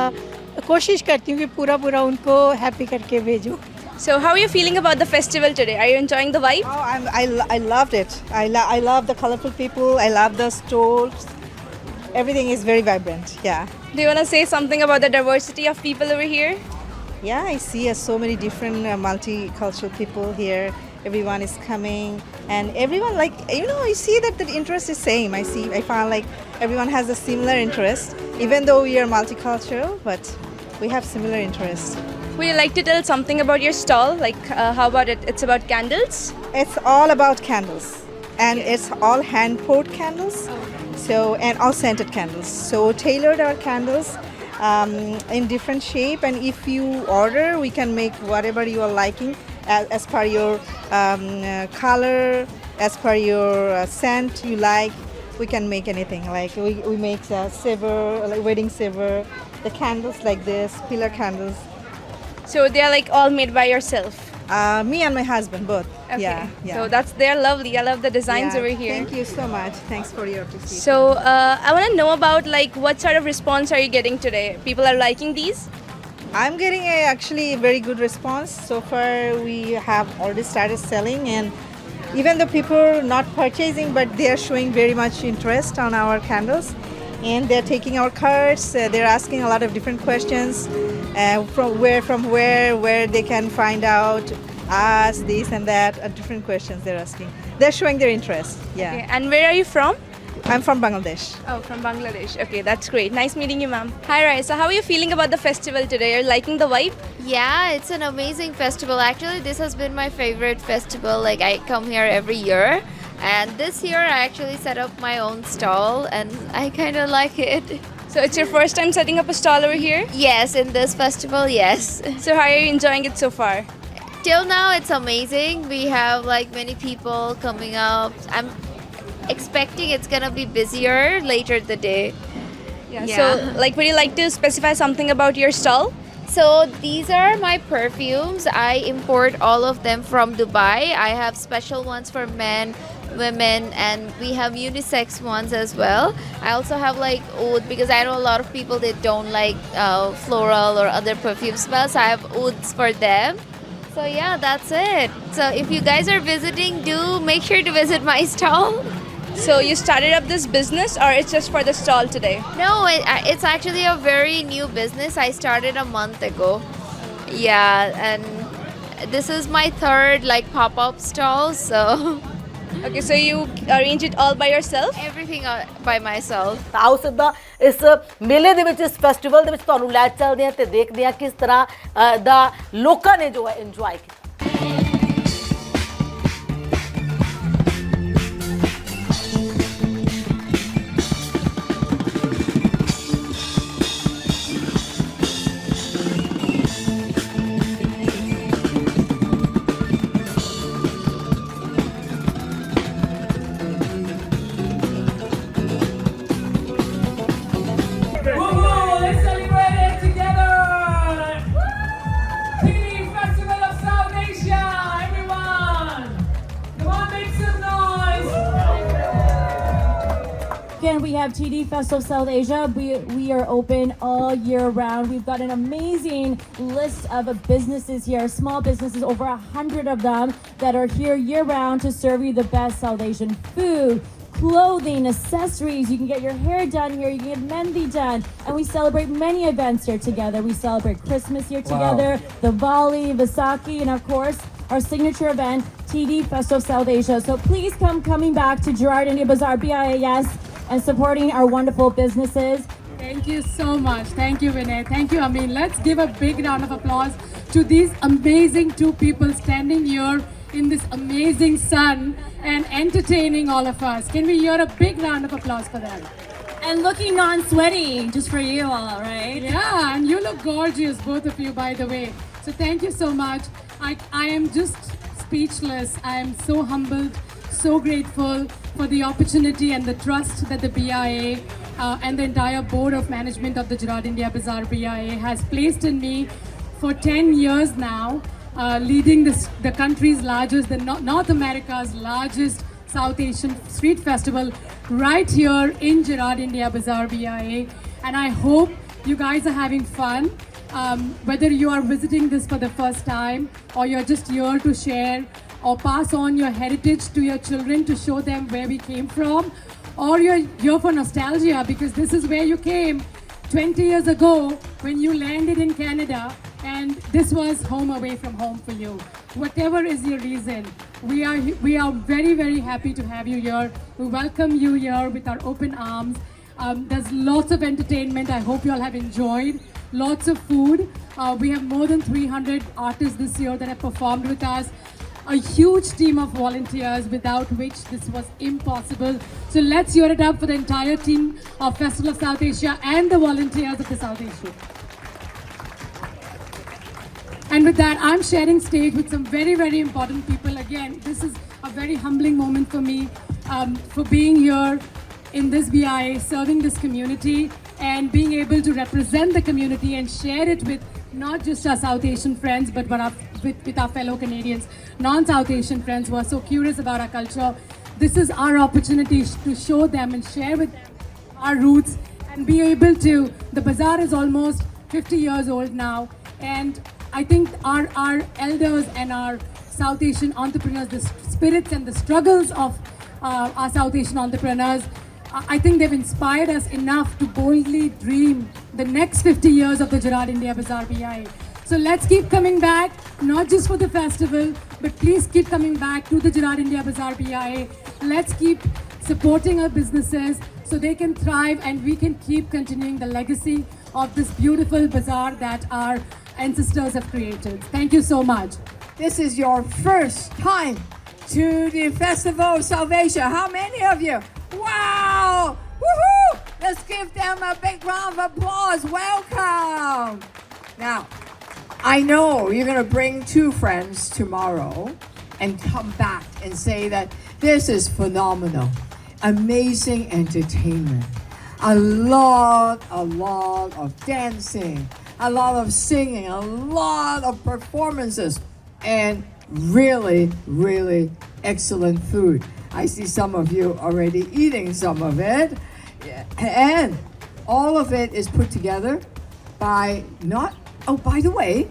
कोशिश करती हूँ कि पूरा उनको हैप्पी करके भेजूँ. So how are you feeling about the festival today? Are you enjoying the vibe? Oh, I loved it. I love the colorful people. I love the stores. Everything is very vibrant. Yeah. Do you want to say something about the diversity of people over here? Yeah, I see so many different multicultural people here. Everyone is coming and everyone, like, you know, I see that the interest is same. I find like everyone has a similar interest, even though we are multicultural, but we have similar interests. Would you like to tell something about your stall? Like, how about it? It's about candles? It's all about candles. And it's all hand poured candles. So, and all scented candles. So tailored our candles in different shape. And if you order, we can make whatever you are liking as per your color, as per your scent you like. We can make anything. Like we make silver, like wedding silver, the candles like this, pillar candles. So they are like all made by yourself? Me and my husband both. Okay. Yeah. So they're lovely. I love the designs over here. Thank you so much. Thanks for your appreciation. So I want to know about like what sort of response are you getting today? People are liking these? I'm getting actually a very good response. So far we have already started selling, and even the people not purchasing but they are showing very much interest on our candles. And they're taking our cards, they're asking a lot of different questions from where they can find out us, this and that, different questions they're asking. They're showing their interest. Yeah. Okay. And where are you from? I'm from Bangladesh. Oh, from Bangladesh. Okay, that's great. Nice meeting you, ma'am. Hi, Raisa. How are you feeling about the festival today? Are you liking the vibe? Yeah, it's an amazing festival. Actually, this has been my favorite festival. Like, I come here every year. And this year, I actually set up my own stall, and I kind of like it. So it's your first time setting up a stall over here? Yes, in this festival, yes. So how are you enjoying it so far? Till now, it's amazing. We have like many people coming up. I'm expecting it's gonna be busier later in the day. Yeah. So, like, would you like to specify something about your stall? So these are my perfumes. I import all of them from Dubai. I have special ones for men, women, and we have unisex ones as well. I also have like oud, because I know a lot of people, they don't like floral or other perfume smells. So I have ouds for them. So yeah, that's it. So if you guys are visiting, do make sure to visit my stall. So you started up this business, or it's just for the stall today? No, it's actually a very new business. I started a month ago. Yeah, and this is my third like pop-up stall. So okay, so you arrange it all by yourself? Everything by myself. ਆਓ ਸਿੱਧਾ ਇਸ ਮੇਲੇ ਦੇ ਵਿੱਚ, ਇਸ festival ਦੇ ਵਿੱਚ ਤੁਹਾਨੂੰ ਲੈ ਚੱਲਦੇ ਹਾਂ ਤੇ ਦੇਖਦੇ ਹਾਂ ਕਿਸ ਤਰ੍ਹਾਂ ਦਾ ਲੋਕਾਂ ਨੇ ਜੋ ਹੈ ਇੰਜੋਏ ਕੀਤਾ। Let's celebrate it together! TD Festival of South Asia, everyone! Come on, make some noise! Again, we have TD Festival of South Asia. We are open all year round. We've got an amazing list of businesses here, small businesses, over 100 of them that are here year round to serve you the best South Asian food, clothing, accessories. You can get your hair done here, you can get mehndi done, and we celebrate many events here together. We celebrate Christmas here together, Diwali, Vaisakhi, and of course our signature event, TD Festival of South Asia. So please coming back to Gerard India Bazaar BIAS and supporting our wonderful businesses. Thank you so much. Thank you, Vinay. Thank you, Amin. Let's give a big round of applause to these amazing two people standing here in this amazing sun and entertaining all of us. Can we hear a big round of applause for them? And looking non-sweaty, just for you all, right? Yeah, and you look gorgeous, both of you, by the way. So thank you so much. I am just speechless. I am so humbled, so grateful for the opportunity and the trust that the BIA and the entire board of management of the Gerard India Bazaar BIA has placed in me for 10 years now, leading the country's largest, North America's largest South Asian street festival right here in Gerard India Bazaar BIA. And I hope you guys are having fun. Whether you are visiting this for the first time or you're just here to share or pass on your heritage to your children to show them where we came from, or you're here for nostalgia because this is where you came 20 years ago when you landed in Canada and this was home away from home for you. Whatever is your reason, we are very, very happy to have you here. We welcome you here with our open arms. There's lots of entertainment. I hope you all have enjoyed. Lots of food. We have more than 300 artists this year that have performed with us. A huge team of volunteers without which this was impossible. So let's hear it up for the entire team of Festival of South Asia and the volunteers of the South Asia. And with that, I'm sharing stage with some very, very important people. Again, this is a very humbling moment for me for being here in this BIA, serving this community and being able to represent the community and share it with not just our South Asian friends, but with our fellow Canadians, non-South Asian friends who are so curious about our culture. This is our opportunity to show them and share with them our roots and be able to. The bazaar is almost 50 years old now, and I think our elders and our South Asian entrepreneurs, the spirits and the struggles of our South Asian entrepreneurs, I think they've inspired us enough to boldly dream the next 50 years of the Gerard India Bazaar BIA. So let's keep coming back, not just for the festival, but please keep coming back to the Gerard India Bazaar BIA. Let's keep supporting our businesses so they can thrive and we can keep continuing the legacy of this beautiful bazaar that our ancestors have created. Thank you so much. This is your first time to the Festival of Salvation. How many of you? Wow! Woohoo! Let's give them a big round of applause. Welcome! Now, I know you're going to bring 2 friends tomorrow and come back and say that this is phenomenal. Amazing entertainment. A lot of dancing, a lot of singing, a lot of performances, and really, really excellent food. I see some of you already eating some of it. And all of it is put together by by the way,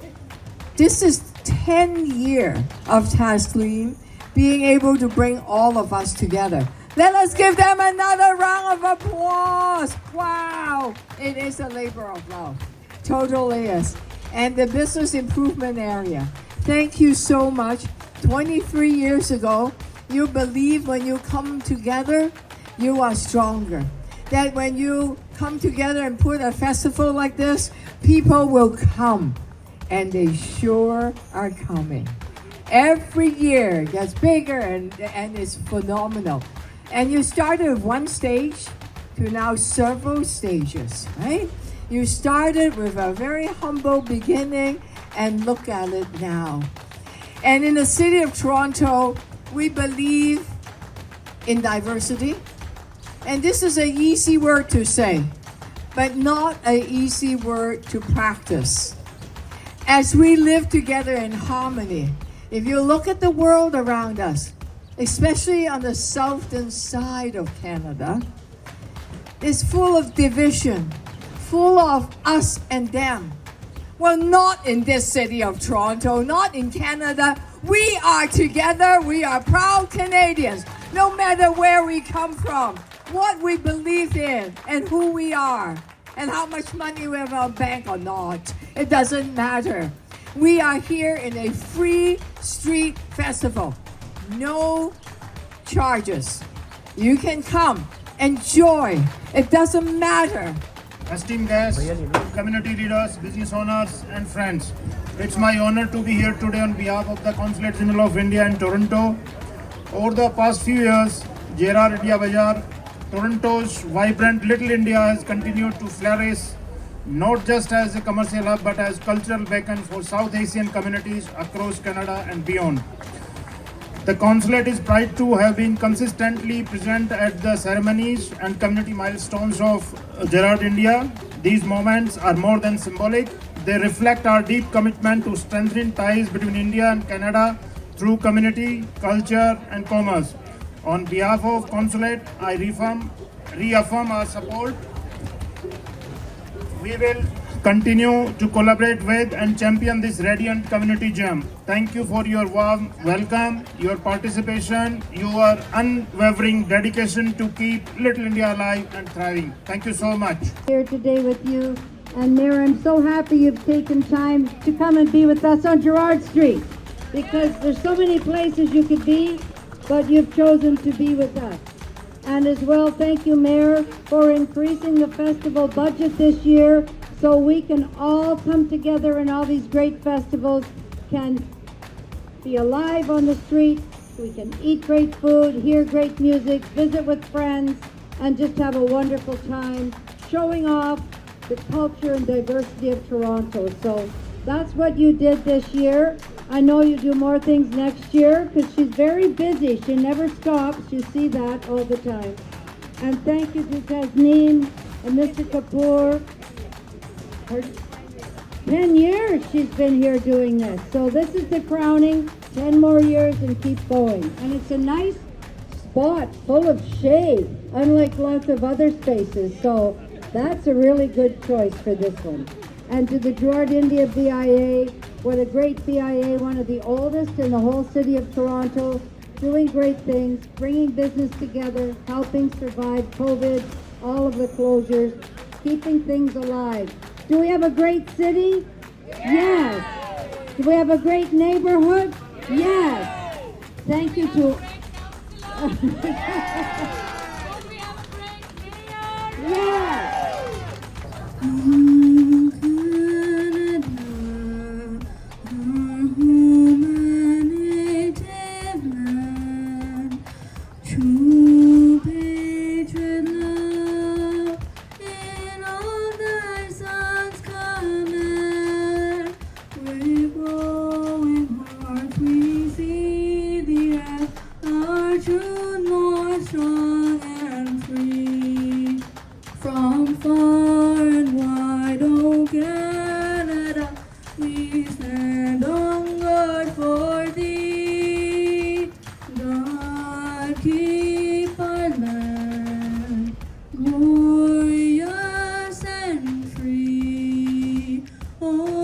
this is 10 years of Taslim being able to bring all of us together. Let us give them another round of applause. Wow, it is a labor of love. Totally is. And the business improvement area. Thank you so much. 23 years ago, you believe when you come together, you are stronger. That when you come together and put a festival like this, people will come. And they sure are coming. Every year it gets bigger and it's phenomenal. And you started with 1 stage to now several stages, right? You started with a very humble beginning and look at it now. And in the city of Toronto, we believe in diversity. And this is an easy word to say, but not an easy word to practice. As we live together in harmony, if you look at the world around us, especially on the southern side of Canada, it's full of division, full of us and them. Well, not in this city of Toronto, not in Canada. We are together. We are proud Canadians, no matter where we come from, what we believe in, and who we are, and how much money we have in our bank or not. It doesn't matter. We are here in a free street festival. No charges. You can come, enjoy. It doesn't matter. Esteemed guests, community leaders, business owners, and friends, it's my honor to be here today on behalf of the Consulate General of India in Toronto. Over the past few years, Gerard India Bazaar, Toronto's vibrant Little India, has continued to flourish, not just as a commercial hub, but as cultural beacon for South Asian communities across Canada and beyond. The Consulate is proud to have been consistently present at the ceremonies and community milestones of Gerard India. These moments are more than symbolic. They reflect our deep commitment to strengthening ties between India and Canada through community, culture, and commerce. On behalf of Consulate, I reaffirm our support. We will continue to collaborate with and champion this radiant community gem. Thank you for your warm welcome, your participation, your unwavering dedication to keep Little India alive and thriving. Thank you so much. Here today with you, and Mayor, I'm so happy you've taken time to come and be with us on Gerard Street, because there's so many places you could be, but you've chosen to be with us. And as well, thank you, Mayor, for increasing the festival budget this year so we can all come together and all these great festivals can be alive on the street. We can eat great food, hear great music, visit with friends, and just have a wonderful time showing off the culture and diversity of Toronto. So that's what you did this year. I know you do more things next year because she's very busy. She never stops. You see that all the time. And thank you to Tasneem and Mr. Kapoor. 10 years she's been here doing this. So this is the crowning. 10 more years and keep going. And it's a nice spot full of shade, unlike lots of other spaces. So that's a really good choice for this one. And to the Gerard India BIA, what a great BIA, one of the oldest in the whole city of Toronto, doing great things, bringing business together, helping survive COVID, all of the closures, keeping things alive. Do we have a great city? Yes. Do we have a great neighborhood? Yes. Thank you to True patriot love in all thy sons command. With glowing hearts we see the earth, our truth more strong and free. From far and wide, O Canada, we stand on guard for thee. God keep our land glorious and free. Oh,